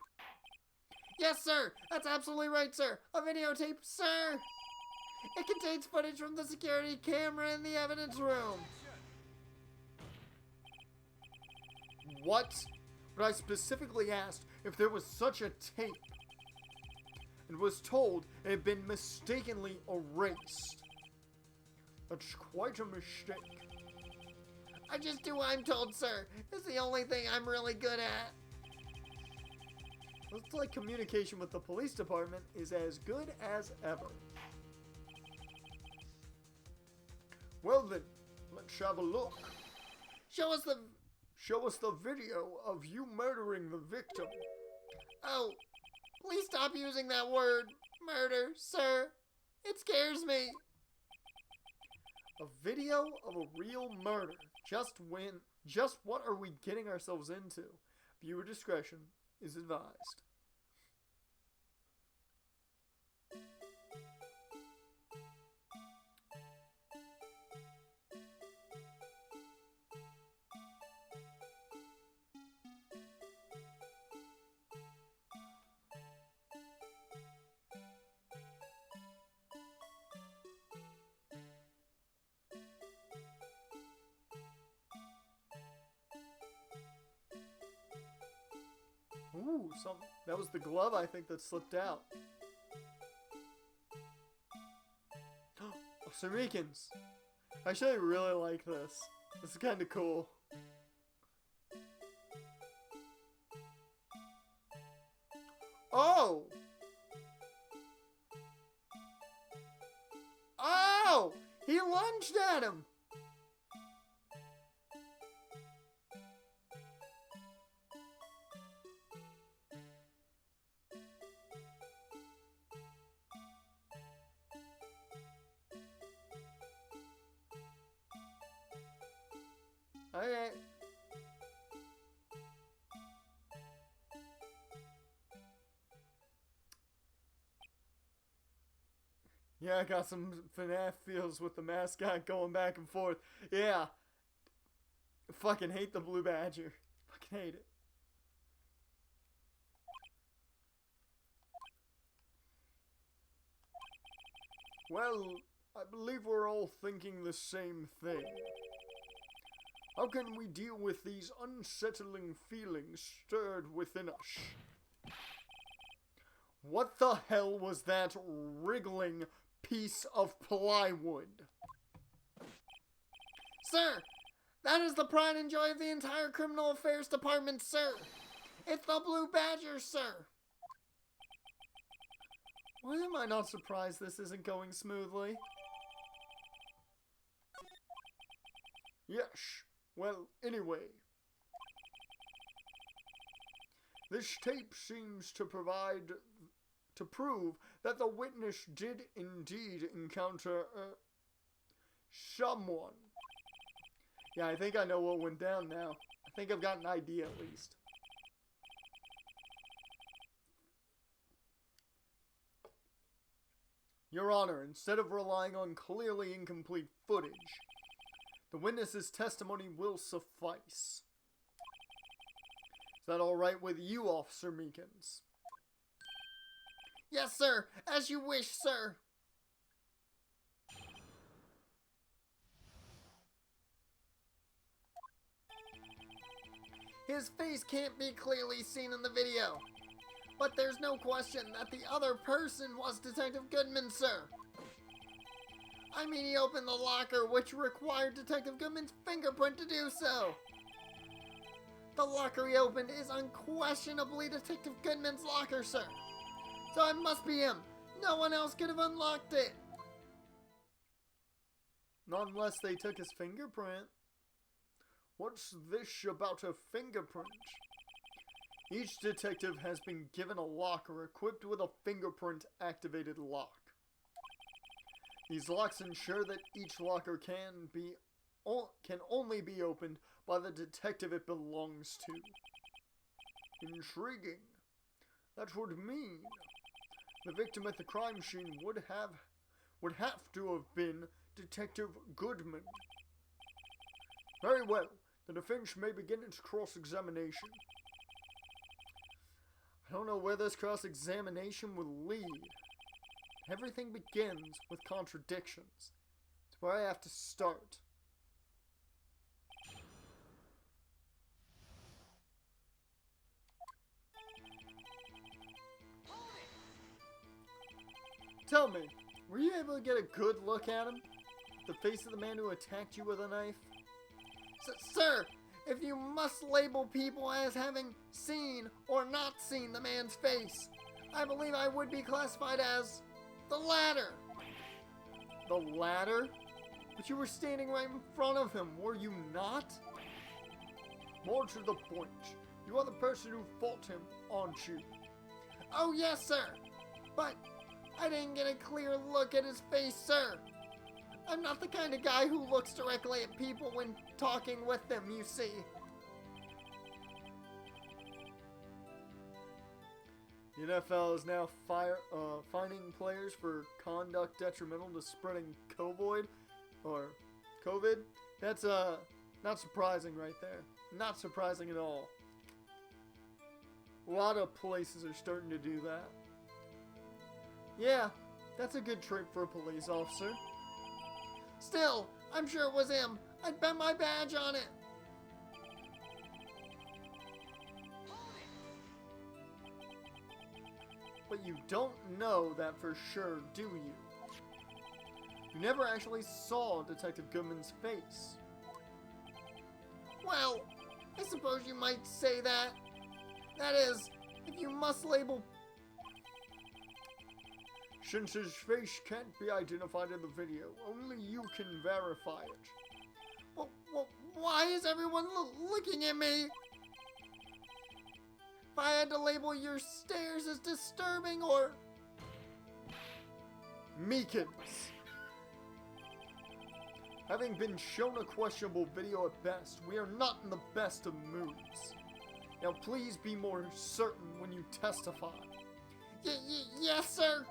Yes, sir. That's absolutely right, sir. A videotape, sir. It contains footage from the security camera in the evidence room. What? But I specifically asked if there was such a tape and was told it had been mistakenly erased. That's quite a mistake. I just do what I'm told, sir. It's the only thing I'm really good at. Looks like communication with the police department is as good as ever. Well then, let's have a look. Show us the video of you murdering the victim. Oh, please stop using that word, murder, sir. It scares me. A video of a real murder. Just what are we getting ourselves into? Viewer discretion is advised. Ooh, something. That was the glove, I think, that slipped out. Oh, Sarikins. Actually, I really like this. This is kind of cool. Oh! Oh! He lunged at him! Okay. Yeah, I got some FNAF feels with the mascot going back and forth. Yeah. Fucking hate the Blue Badger. Fucking hate it. Well, I believe we're all thinking the same thing. How can we deal with these unsettling feelings stirred within us? What the hell was that wriggling piece of plywood? Sir, that is the pride and joy of the entire Criminal Affairs Department, sir. It's the Blue Badger, sir. Why am I not surprised this isn't going smoothly? Yes. Well, anyway. This tape seems to prove that the witness did indeed encounter someone. Yeah, I think I know what went down now. I think I've got an idea at least. Your Honor, instead of relying on clearly incomplete footage, the witness's testimony will suffice. Is that alright with you, Officer Meekins? Yes, sir. As you wish, sir. His face can't be clearly seen in the video, but there's no question that the other person was Detective Goodman, sir. I mean, he opened the locker, which required Detective Goodman's fingerprint to do so. The locker he opened is unquestionably Detective Goodman's locker, sir. So it must be him. No one else could have unlocked it. Not unless they took his fingerprint. What's this about a fingerprint? Each detective has been given a locker equipped with a fingerprint-activated lock. These locks ensure that each locker can only be opened by the detective it belongs to. Intriguing. That would mean the victim at the crime scene would have to have been Detective Goodman. Very well. The defense may begin its cross-examination. I don't know where this cross-examination will lead. Everything begins with contradictions. It's where I have to start. Tell me, were you able to get a good look at him? The face of the man who attacked you with a knife? Sir, if you must label people as having seen or not seen the man's face, I believe I would be classified as the latter. The latter? But you were standing right in front of him, were you not? More to the point, you are the person who fought him, aren't you? Oh yes, sir. But I didn't get a clear look at his face, sir. I'm not the kind of guy who looks directly at people when talking with them, you see. The NFL is now fining players for conduct detrimental to spreading COVID. That's not surprising right there. Not surprising at all. A lot of places are starting to do that. Yeah, that's a good trait for a police officer. Still, I'm sure it was him. I'd bet my badge on it. But you don't know that for sure, do you? You never actually saw Detective Goodman's face. Well, I suppose you might say that. That is, if you must label... Since his face can't be identified in the video, only you can verify it. Well, why is everyone looking at me? If I had to label your stares as disturbing or... Meekins. Having been shown a questionable video at best, we are not in the best of moods. Now please be more certain when you testify. Yes, sir.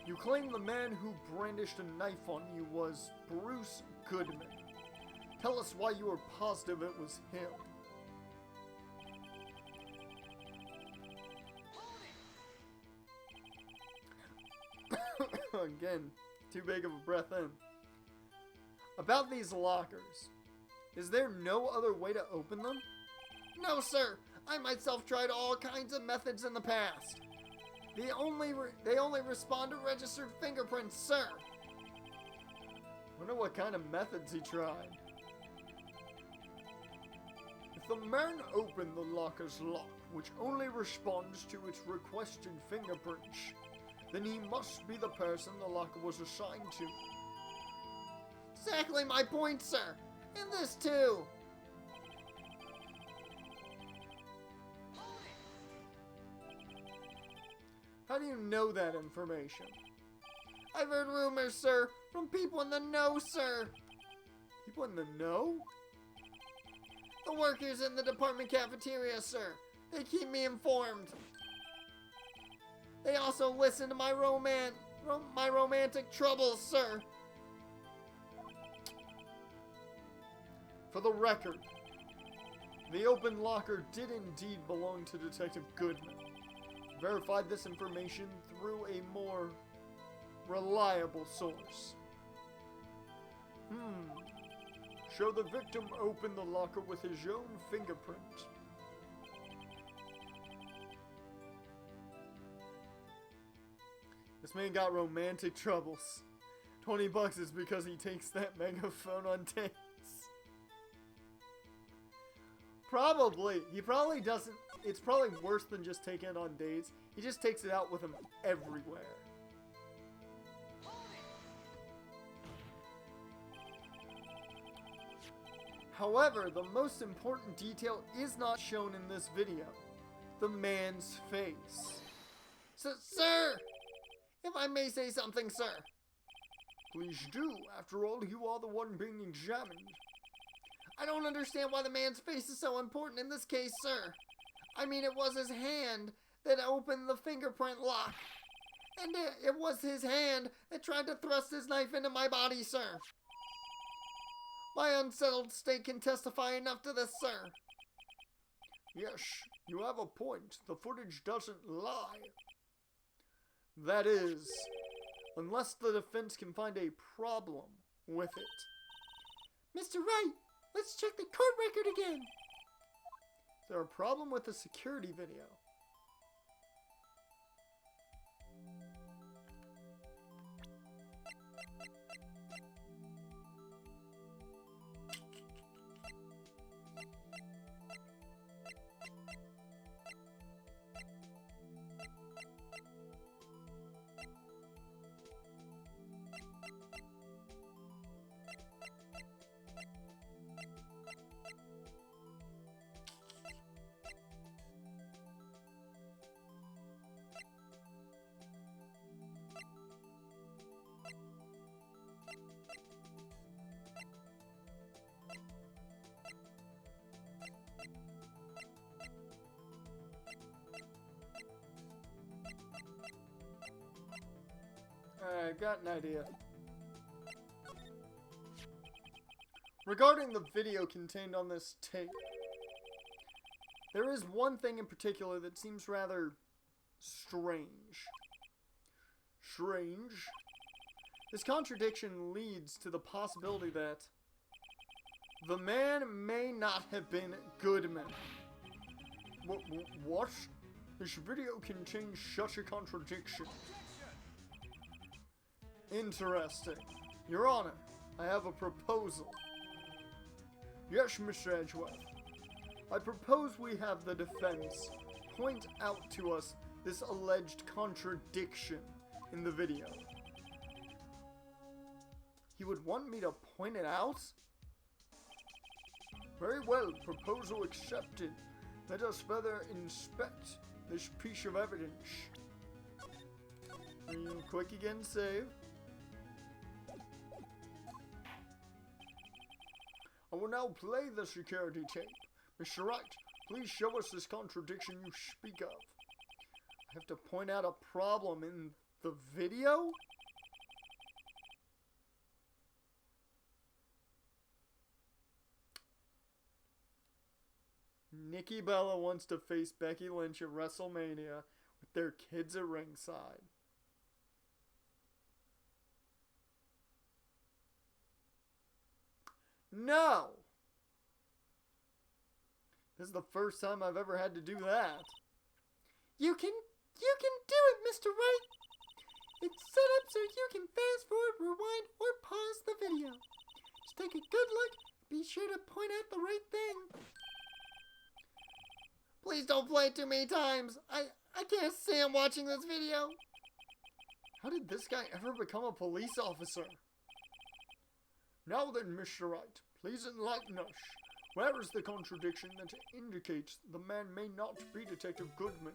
You claim the man who brandished a knife on you was Bruce Goodman. Tell us why you are positive it was him. Again, too big of a breath in. About these lockers, is there no other way to open them? No, sir. I myself tried all kinds of methods in the past. They only respond to registered fingerprints, sir. Wonder what kind of methods he tried. If the man opened the locker's lock, which only responds to its requested fingerprints, then he must be the person the locker was assigned to. Exactly my point, sir. And this too. How do you know that information? I've heard rumors, sir, from people in the know, sir. People in the know? The workers in the department cafeteria, sir. They keep me informed. They also listen to my romantic troubles, sir. For the record, the open locker did indeed belong to Detective Goodman. Verified this information through a more reliable source. Show the victim open the locker with his own fingerprint. This man got romantic troubles. $20 is because he takes that megaphone on dates. Probably. He probably doesn't. It's probably worse than just taking it on dates. He just takes it out with him everywhere. However, the most important detail is not shown in this video. The man's face. Sir! If I may say something, sir. Please do. After all, you are the one being examined. I don't understand why the man's face is so important in this case, sir. I mean, it was his hand that opened the fingerprint lock. And it was his hand that tried to thrust his knife into my body, sir. My unsettled state can testify enough to this, sir. Yes, you have a point. The footage doesn't lie. That is, unless the defense can find a problem with it. Mr. Wright, let's check the court record again. Is there a problem with the security video? Alright, got an idea. Regarding the video contained on this tape, there is one thing in particular that seems rather strange. This contradiction leads to the possibility that the man may not have been Goodman. What? This video contains such a contradiction. Interesting. Your Honor, I have a proposal. Yes, Mr. Edgeworth. I propose we have the defense point out to us this alleged contradiction in the video. He would want me to point it out? Very well, proposal accepted. Let us further inspect this piece of evidence. Quick again, save. I will now play the security tape. Mr. Wright, please show us this contradiction you speak of. I have to point out a problem in the video? Nikki Bella wants to face Becky Lynch at WrestleMania with their kids at ringside. No! This is the first time I've ever had to do that. You can do it, Mr. Wright. It's set up so you can fast forward, rewind, or pause the video. Just take a good look. Be sure to point out the right thing. Please don't play it too many times. I can't stand watching this video. How did this guy ever become a police officer? Now then, Mr. Wright, please enlighten us. Where is the contradiction that indicates the man may not be Detective Goodman?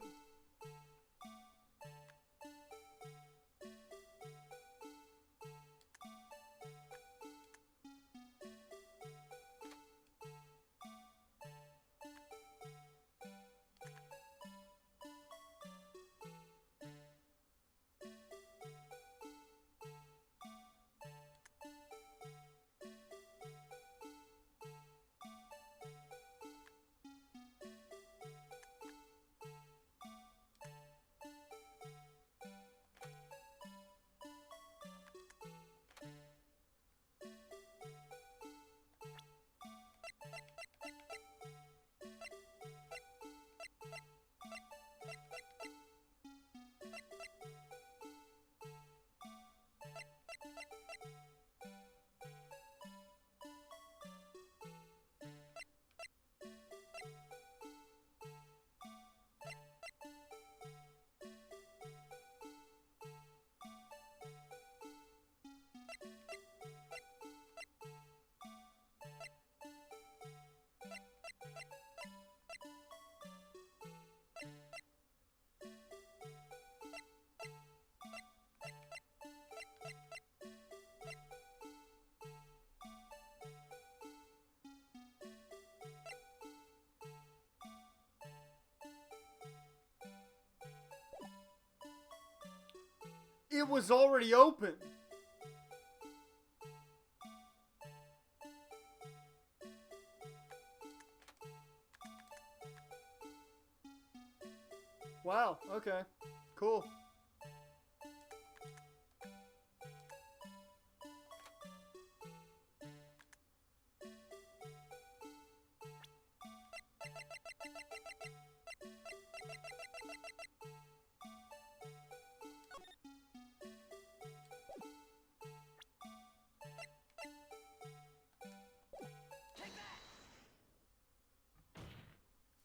It was already open. Wow, okay. Cool.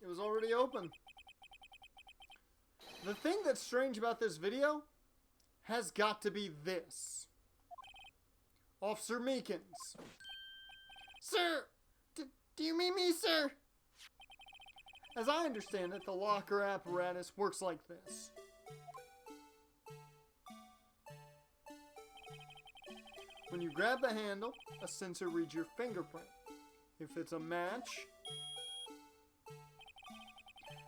It was already open. The thing that's strange about this video has got to be this. Officer Meekins. Sir! Do you mean me, sir? As I understand it, the locker apparatus works like this. When you grab the handle, a sensor reads your fingerprint. If it's a match,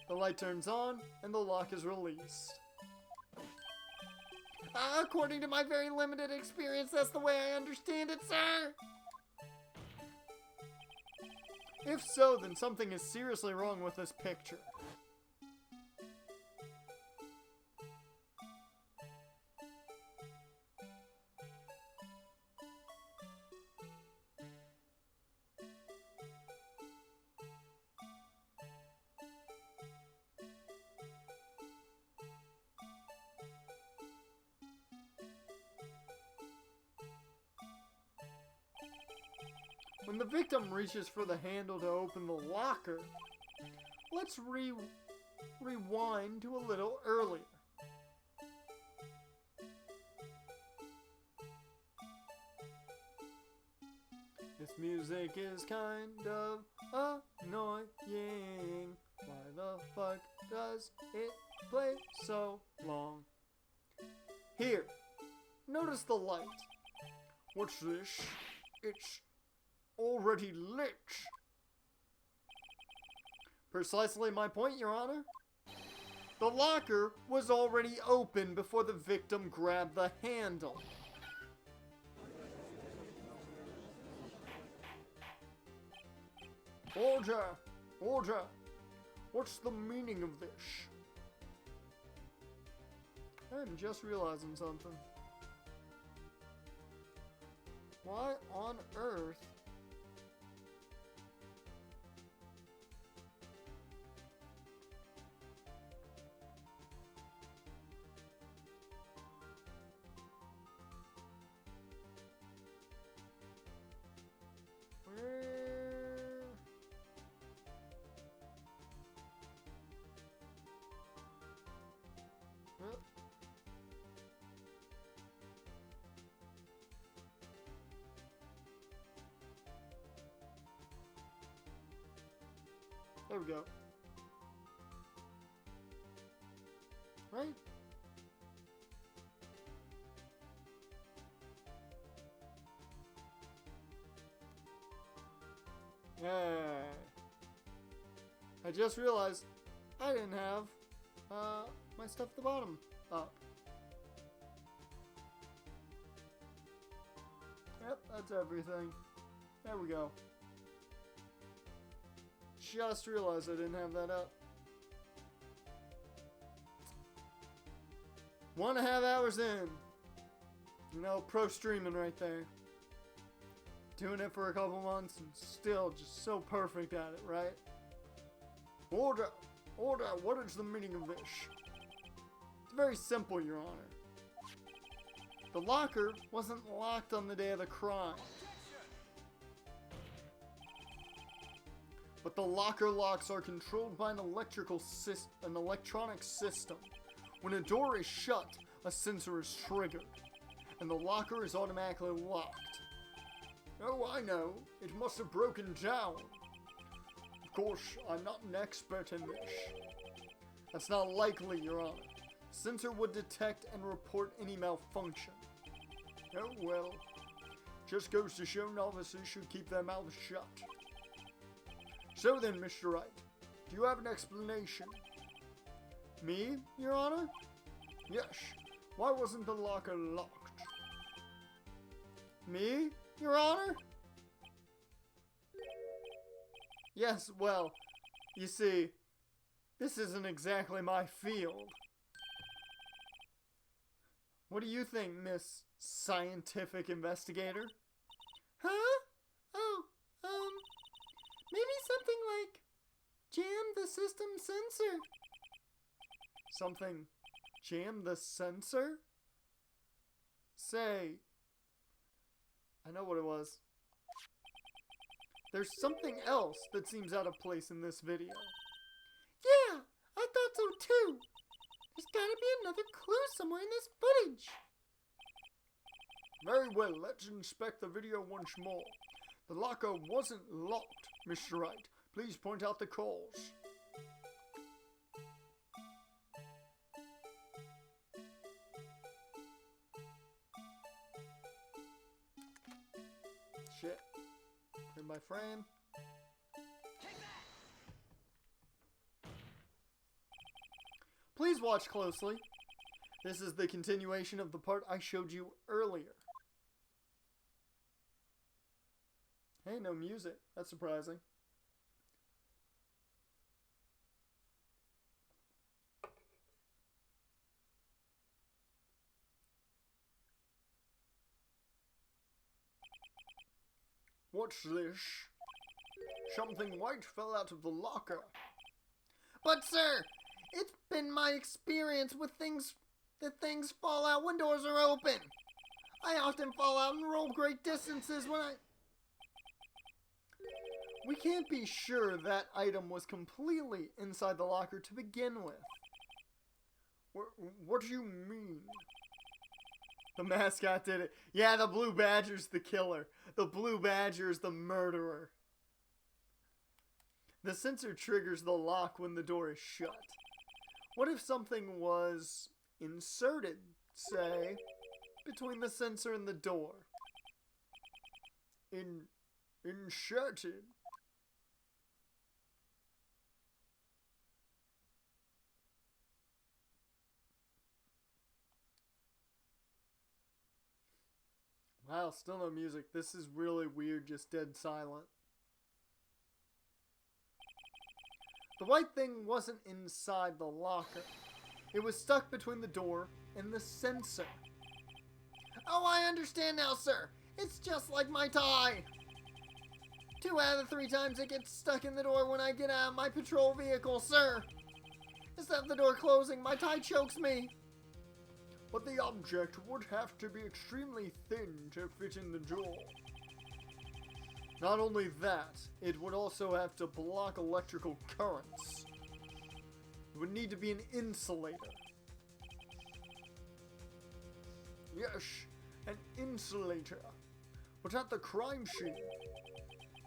the light turns on and the lock is released. According to my very limited experience, that's the way I understand it, sir. If so, then something is seriously wrong with this picture. When the victim reaches for the handle to open the locker, let's rewind to a little earlier. This music is kind of annoying. Why the fuck does it play so long? Here, notice the light. What's this? It's already lit. Precisely my point, Your Honor. The locker was already open before the victim grabbed the handle. Order! Order! What's the meaning of this? I'm just realizing something. Why on earth? There we go. Right? Yeah. I just realized I didn't have my stuff at the bottom up. Yep, that's everything. There we go. Just realized I didn't have that up. 1.5 hours in. You know, pro streaming right there. Doing it for a couple months and still just so perfect at it, right? Order! Order! What is the meaning of this? It's very simple, Your Honor. The locker wasn't locked on the day of the crime. But the locker locks are controlled by an electronic system. When a door is shut, a sensor is triggered, and the locker is automatically locked. Oh, I know. It must have broken down. Of course, I'm not an expert in this. That's not likely, Your Honor. The sensor would detect and report any malfunction. Oh well. Just goes to show novices should keep their mouths shut. So then, Mr. Wright, do you have an explanation? Me, Your Honor? Yes. Why wasn't the locker locked? Me, Your Honor? Yes, well, you see, this isn't exactly my field. What do you think, Miss Scientific Investigator? Huh? Oh, maybe something like jam the system sensor. Something jam the sensor? Say, I know what it was. There's something else that seems out of place in this video. Yeah, I thought so too. There's gotta be another clue somewhere in this footage. Very well, let's inspect the video once more. The locker wasn't locked, Mr. Wright. Please point out the cause. Shit. In my frame. Please watch closely. This is the continuation of the part I showed you earlier. Hey, no music. That's surprising. What's this? Something white fell out of the locker. But sir, it's been my experience with things that things fall out when doors are open. I often fall out and roll great distances when we can't be sure that item was completely inside the locker to begin with. What do you mean? The mascot did it. Yeah, the blue badger's the killer. The blue badger's the murderer. The sensor triggers the lock when the door is shut. What if something was inserted, say, between the sensor and the door? Inserted. Wow, still no music. This is really weird, just dead silent. The white thing wasn't inside the locker. It was stuck between the door and the sensor. Oh, I understand now, sir. It's just like my tie. 2 out of the 3 times it gets stuck in the door when I get out of my patrol vehicle, sir. Instead of the door closing, my tie chokes me. But the object would have to be extremely thin to fit in the door. Not only that, it would also have to block electrical currents. It would need to be an insulator. Yes, an insulator. But at the crime scene,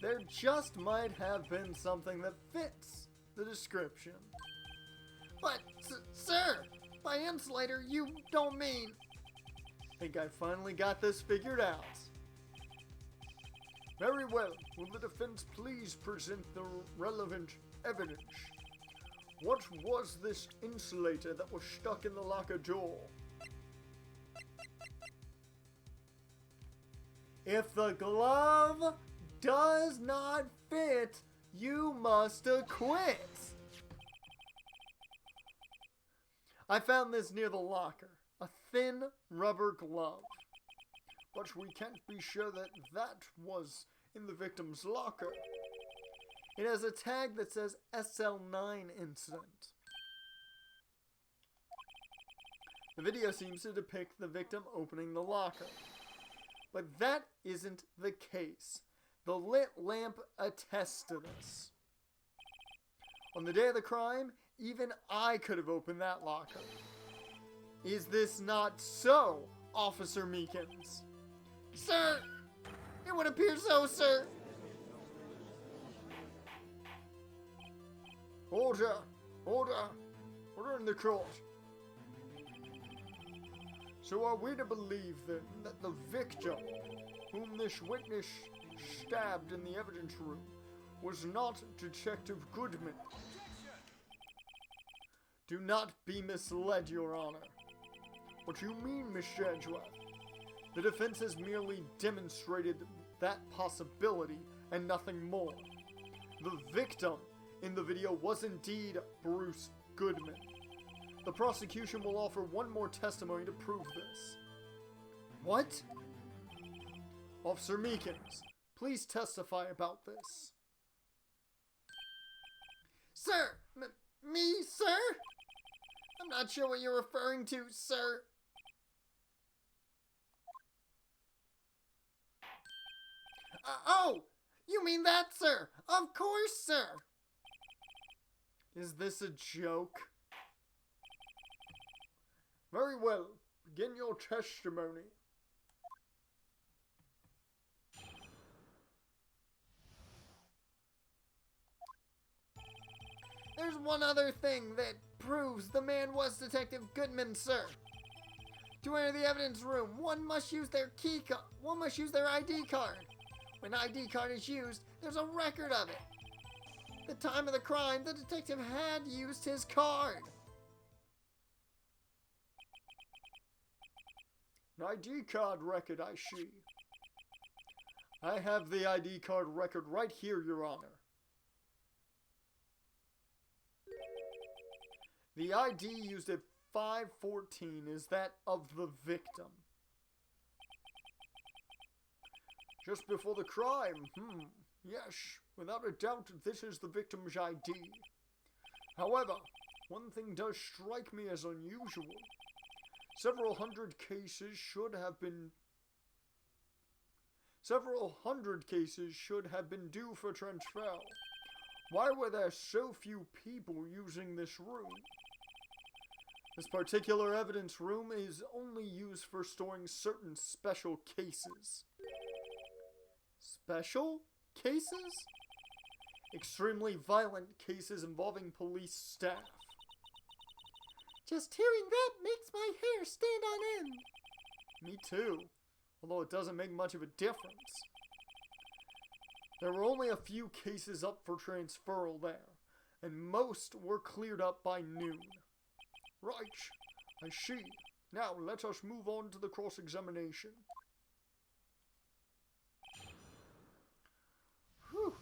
there just might have been something that fits the description. But, sir, by insulator, you don't mean... I think I finally got this figured out. Very well. Will the defense please present the relevant evidence? What was this insulator that was stuck in the locker door? If the glove does not fit, you must acquit. I found this near the locker. A thin rubber glove. But we can't be sure that that was in the victim's locker. It has a tag that says SL9 incident. The video seems to depict the victim opening the locker. But that isn't the case. The lit lamp attests to this. On the day of the crime, even I could have opened that locker. Is this not so, Officer Meekins? Sir! It would appear so, sir! Order! Order! Order in the court. So are we to believe, then, that the victim, whom this witness stabbed in the evidence room, was not Detective Goodman? Do not be misled, Your Honor. What you mean, Miss Shedgeworth? The defense has merely demonstrated that possibility and nothing more. The victim in the video was indeed Bruce Goodman. The prosecution will offer one more testimony to prove this. What? Officer Meekins, please testify about this. Sir! Me, sir? I'm not sure what you're referring to, sir. Oh! You mean that, sir? Of course, sir! Is this a joke? Very well. Begin your testimony. There's one other thing that proves the man was Detective Goodman, sir. To enter the evidence room, one must use their one must use their ID card. When ID card is used, there's a record of it. The time of the crime, the detective had used his card. An ID card record, I see. I have the ID card record right here, Your Honor. The ID used at 5:14 is that of the victim. Just before the crime, yes, without a doubt this is the victim's ID. However, one thing does strike me as unusual. Several hundred cases should have been Several hundred cases should have been due for transfer. Why were there so few people using this room? This particular evidence room is only used for storing certain special cases. Special cases? Extremely violent cases involving police staff. Just hearing that makes my hair stand on end. Me too, although it doesn't make much of a difference. There were only a few cases up for transferal there, and most were cleared up by noon. Right, I see. Now let us move on to the cross-examination. Whew.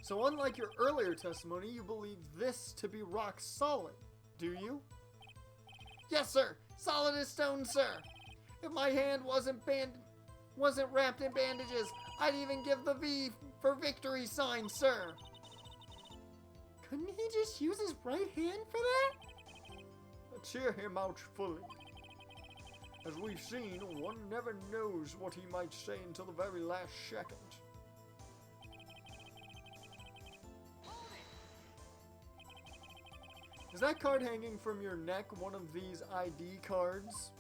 So unlike your earlier testimony, you believe this to be rock solid, do you? Yes, sir. Solid as stone, sir. If my hand wasn't wrapped in bandages, I'd even give the V for victory sign, sir. Couldn't he just use his right hand for that? Let's hear him out fully. As we've seen, one never knows what he might say until the very last second. Is that card hanging from your neck one of these ID cards?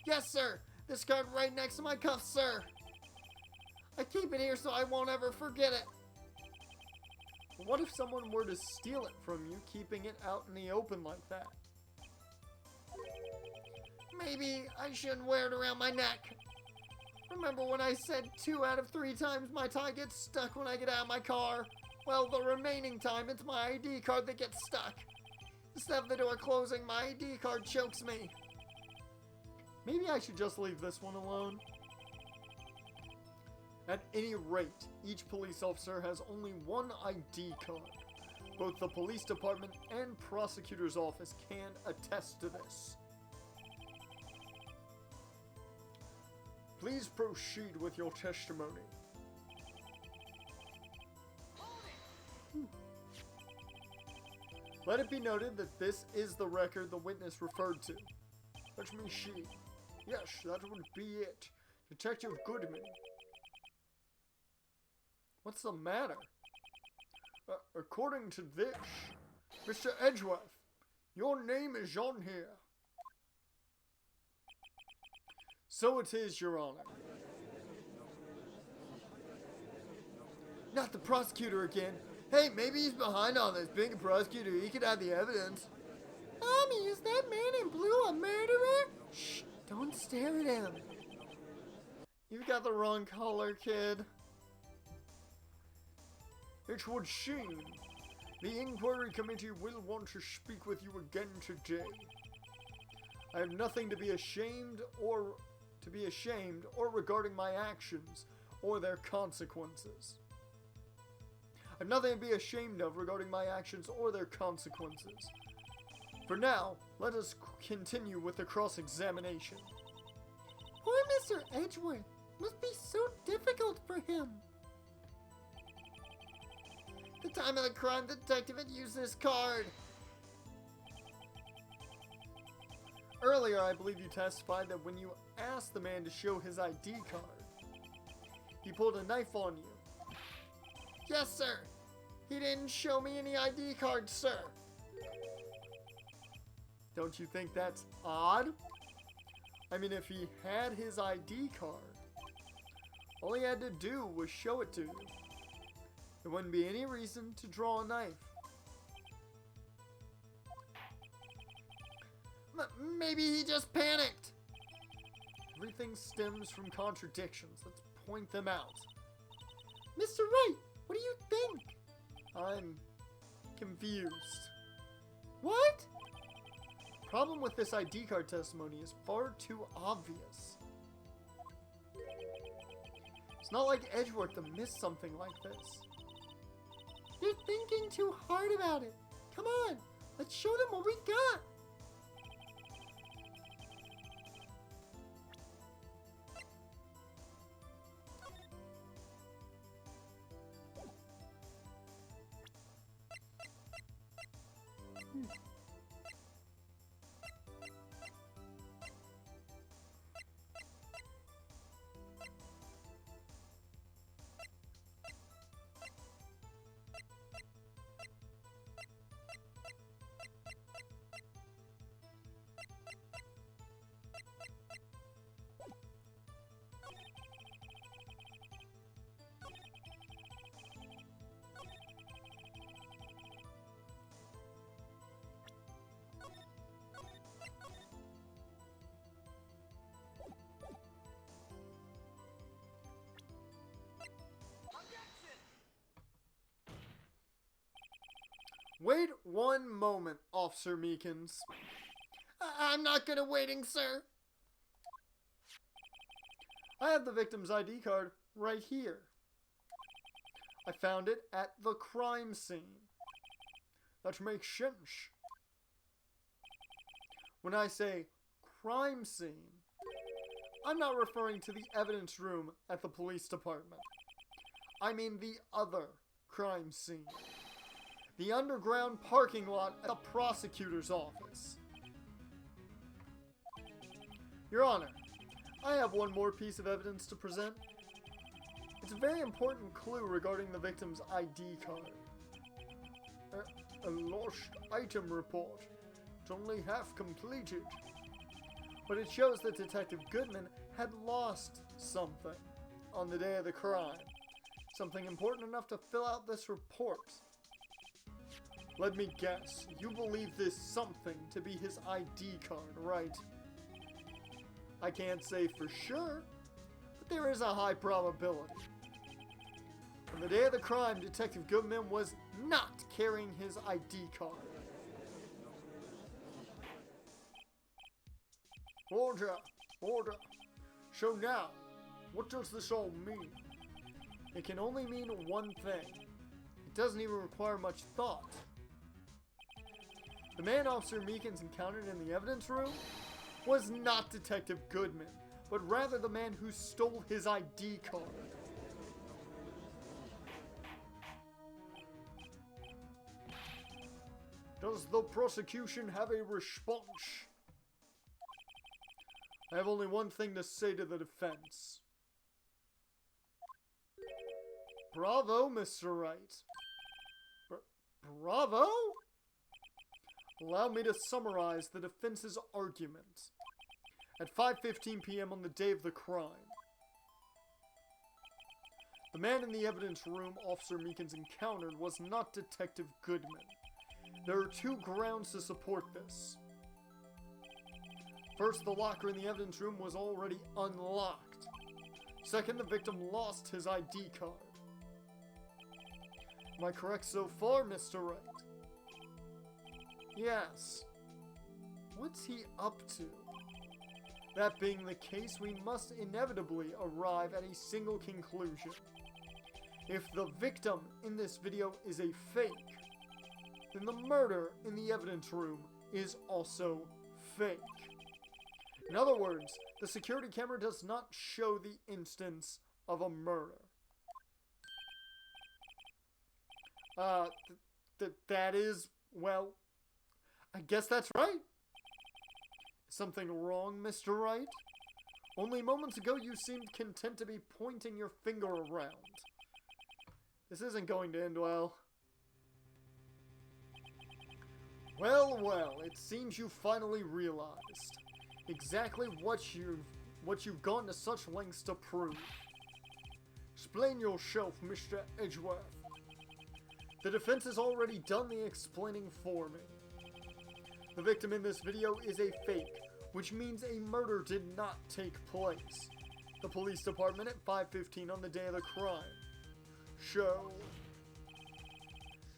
Yes, sir. This card right next to my cuff, sir. I keep it here so I won't ever forget it. What if someone were to steal it from you, keeping it out in the open like that? Maybe I shouldn't wear it around my neck. Remember when I said 2 out of 3 times my tie gets stuck when I get out of my car? Well, the remaining time, it's my ID card that gets stuck. Instead of the door closing, my ID card chokes me. Maybe I should just leave this one alone. At any rate, each police officer has only one ID card. Both the police department and prosecutor's office can attest to this. Please proceed with your testimony. Let it be noted that this is the record the witness referred to. Let me see. Yes, that would be it. Detective Goodman. What's the matter? According to this, Mr. Edgeworth, your name is on here. So it is, Your Honor. Not the prosecutor again. Hey, maybe he's behind on this. Being a prosecutor, he could have the evidence. Mommy, is that man in blue a murderer? Shh, don't stare at him. You've got the wrong color, kid. It would seem the inquiry committee will want to speak with you again today. I have nothing to be ashamed or regarding my actions or their consequences. I have nothing to be ashamed of regarding my actions or their consequences. For now, let us continue with the cross-examination. Poor Mr. Edgeworth. Must be so difficult for him. The time of the crime, the detective had used this card. Earlier, I believe you testified that when you asked the man to show his ID card, he pulled a knife on you. Yes, sir. He didn't show me any ID cards, sir. Don't you think that's odd? I mean, if he had his ID card, all he had to do was show it to you. There wouldn't be any reason to draw a knife. Maybe he just panicked. Everything stems from contradictions. Let's point them out. Mr. Wright, what do you think? I'm confused. What? Problem with this ID card testimony is far too obvious. It's not like Edgeworth to miss something like this. You're thinking too hard about it. Come on, let's show them what we got. Wait one moment, Officer Meekins. I'm not good at waiting, sir. I have the victim's ID card right here. I found it at the crime scene. That makes sense. When I say crime scene, I'm not referring to the evidence room at the police department. I mean the other crime scene. The underground parking lot at the prosecutor's office. Your Honor, I have one more piece of evidence to present. It's a very important clue regarding the victim's ID card. A lost item report. It's only half completed. But it shows that Detective Goodman had lost something on the day of the crime. Something important enough to fill out this report. Let me guess, you believe this something to be his ID card, right? I can't say for sure, but there is a high probability. On the day of the crime, Detective Goodman was not carrying his ID card. Order! Order! So now, what does this all mean? It can only mean one thing. It doesn't even require much thought. The man Officer Meekins encountered in the evidence room was not Detective Goodman, but rather the man who stole his ID card. Does the prosecution have a response? I have only one thing to say to the defense. Bravo, Mr. Wright. Bravo? Allow me to summarize the defense's argument. At 5:15 p.m. on the day of the crime, the man in the evidence room Officer Meekins encountered was not Detective Goodman. There are two grounds to support this. First, the locker in the evidence room was already unlocked. Second, the victim lost his ID card. Am I correct so far, Mr. Wright? Yes. What's he up to? That being the case, we must inevitably arrive at a single conclusion. If the victim in this video is a fake, then the murder in the evidence room is also fake. In other words, the security camera does not show the instance of a murder. That is, well, I guess that's right. Something wrong, Mr. Wright? Only moments ago you seemed content to be pointing your finger around. This isn't going to end well. Well, well, it seems you finally realized exactly what you've gone to such lengths to prove. Explain yourself, Mr. Edgeworth. The defense has already done the explaining for me. The victim in this video is a fake, which means a murder did not take place. The police department at 5:15 on the day of the crime.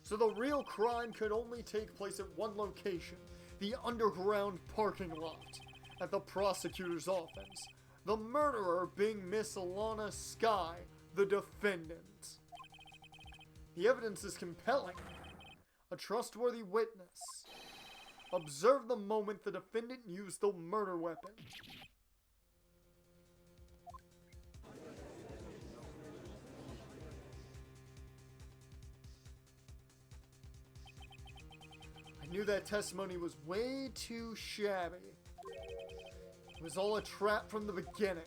So the real crime could only take place at one location, the underground parking lot at the prosecutor's office. The murderer being Miss Alana Skye, the defendant. The evidence is compelling. A trustworthy witness. Observe the moment the defendant used the murder weapon. I knew that testimony was way too shabby. It was all a trap from the beginning.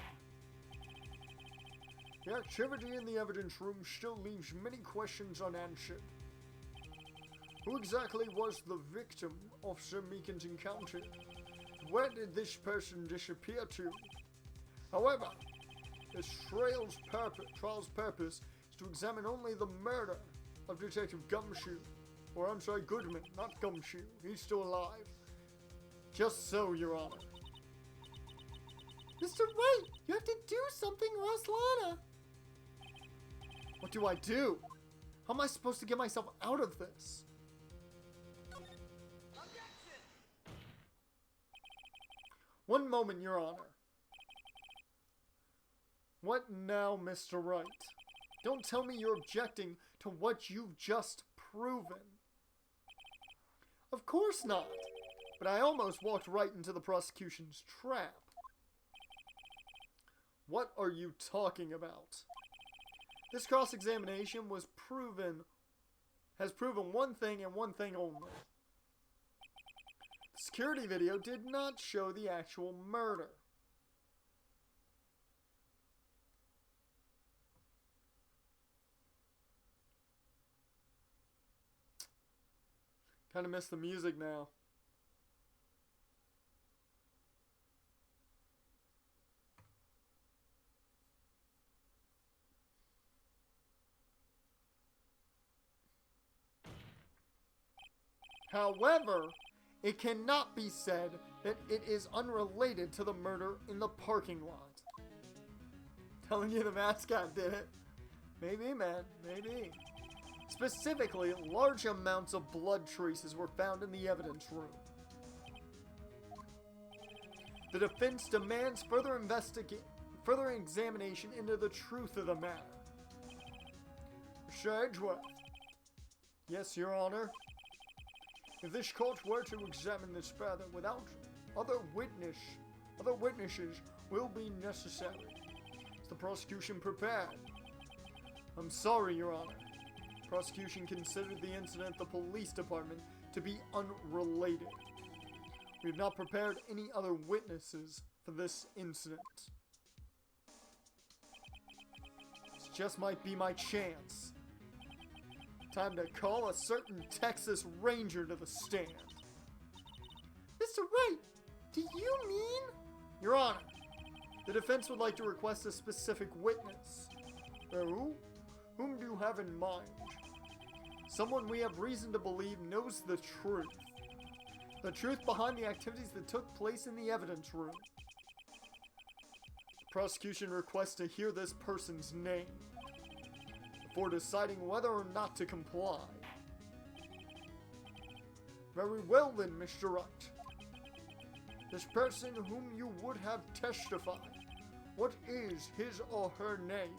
The activity in the evidence room still leaves many questions unanswered. Who exactly was the victim Officer Meekins encountered? Where did this person disappear to? However, this trial's purpose is to examine only the murder of Detective Gumshoe. Or I'm sorry, Goodman, not Gumshoe. He's still alive. Just so, Your Honor. Mr. Wright, you have to do something, Roslana. What do I do? How am I supposed to get myself out of this? One moment, Your Honor. What now, Mr. Wright? Don't tell me you're objecting to what you've just proven. Of course not. But I almost walked right into the prosecution's trap. What are you talking about? This cross-examination has proven one thing and one thing only. The security video did not show the actual murder. Kind of miss the music now. However, it cannot be said that it is unrelated to the murder in the parking lot. Telling you the mascot did it. Maybe, man. Maybe. Specifically, large amounts of blood traces were found in the evidence room. The defense demands further examination into the truth of the matter. Mr. Edgeworth. Yes, Your Honor. If this court were to examine this further without other witnesses will be necessary. Is the prosecution prepared? I'm sorry, Your Honor. Prosecution considered the incident at the police department to be unrelated. We have not prepared any other witnesses for this incident. This just might be my chance. Time to call a certain Texas Ranger to the stand. Mr. Wright, do you mean? Your Honor, the defense would like to request a specific witness. Who? Whom do you have in mind? Someone we have reason to believe knows the truth. The truth behind the activities that took place in the evidence room. The prosecution requests to hear this person's name before deciding whether or not to comply. Very well then, Mr. Wright. This person whom you would have testified, what is his or her name?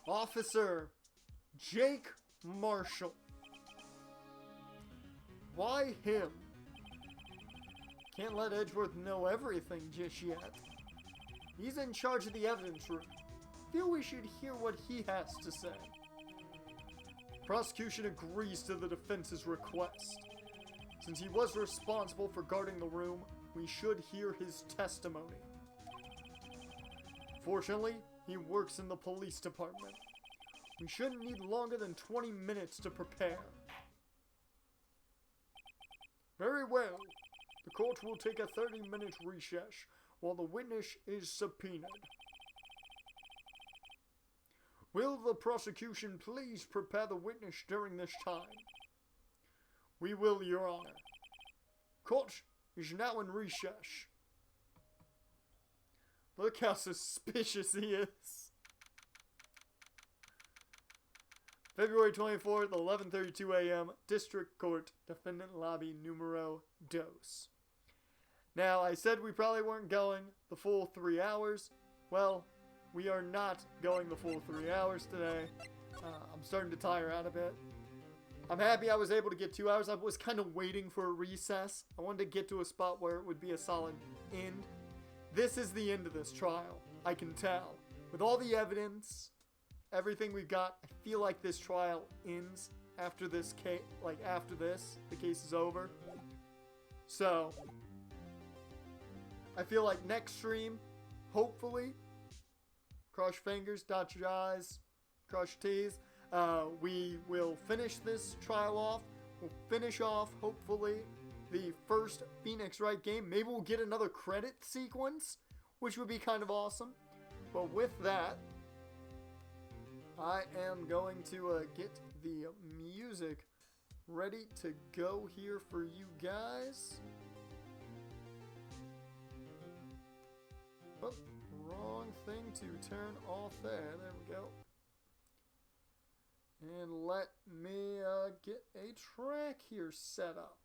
Officer Jake Marshall. Why him? Can't let Edgeworth know everything just yet. He's in charge of the evidence room. Feel we should hear what he has to say. Prosecution agrees to the defense's request. Since he was responsible for guarding the room, we should hear his testimony. Fortunately, he works in the police department. We shouldn't need longer than 20 minutes to prepare. Very well. The court will take a 30-minute recess while the witness is subpoenaed. Will the prosecution please prepare the witness during this time? We will, Your Honor. Court is now in recess. Look how suspicious he is. February 24th, 11:32 a.m., District Court, Defendant Lobby Numero Dos. Now, I said we probably weren't going the full 3 hours. Well, we are not going the full 3 hours today. I'm starting to tire out a bit. I'm happy I was able to get 2 hours. I was kind of waiting for a recess. I wanted to get to a spot where it would be a solid end. This is the end of this trial, I can tell. With all the evidence, everything we've got, I feel like this trial ends after this case, the case is over. So, I feel like next stream, hopefully, cross your fingers, dot your I's, cross your T's, we will finish this trial off. We'll finish off, hopefully, the first Phoenix Wright game. Maybe we'll get another credit sequence, which would be kind of awesome. But with that, I am going to get the music ready to go here for you guys. Oh, wrong thing to turn off there. There we go. And let me get a track here set up.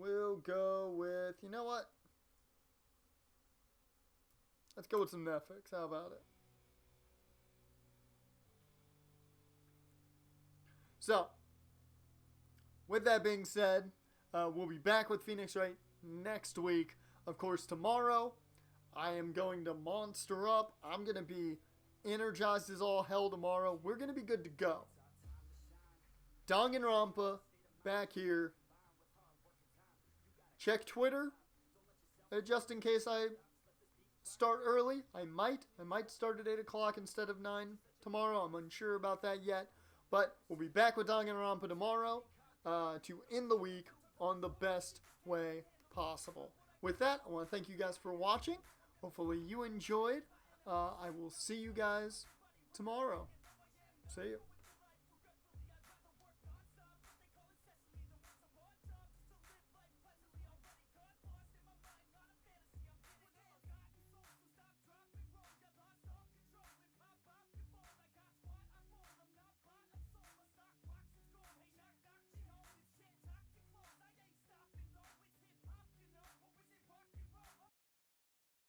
we'll go with, you know what? Let's go with some Netflix. How about it? So, with that being said, we'll be back with Phoenix Wright next week. Of course, tomorrow, I am going to monster up. I'm going to be energized as all hell tomorrow. We're going to be good to go. Danganronpa, back here. Check Twitter, just in case I start early. I might start at 8 o'clock instead of 9 tomorrow. I'm unsure about that yet. But we'll be back with Danganronpa tomorrow to end the week on the best way possible. With that, I want to thank you guys for watching. Hopefully you enjoyed. I will see you guys tomorrow. See you.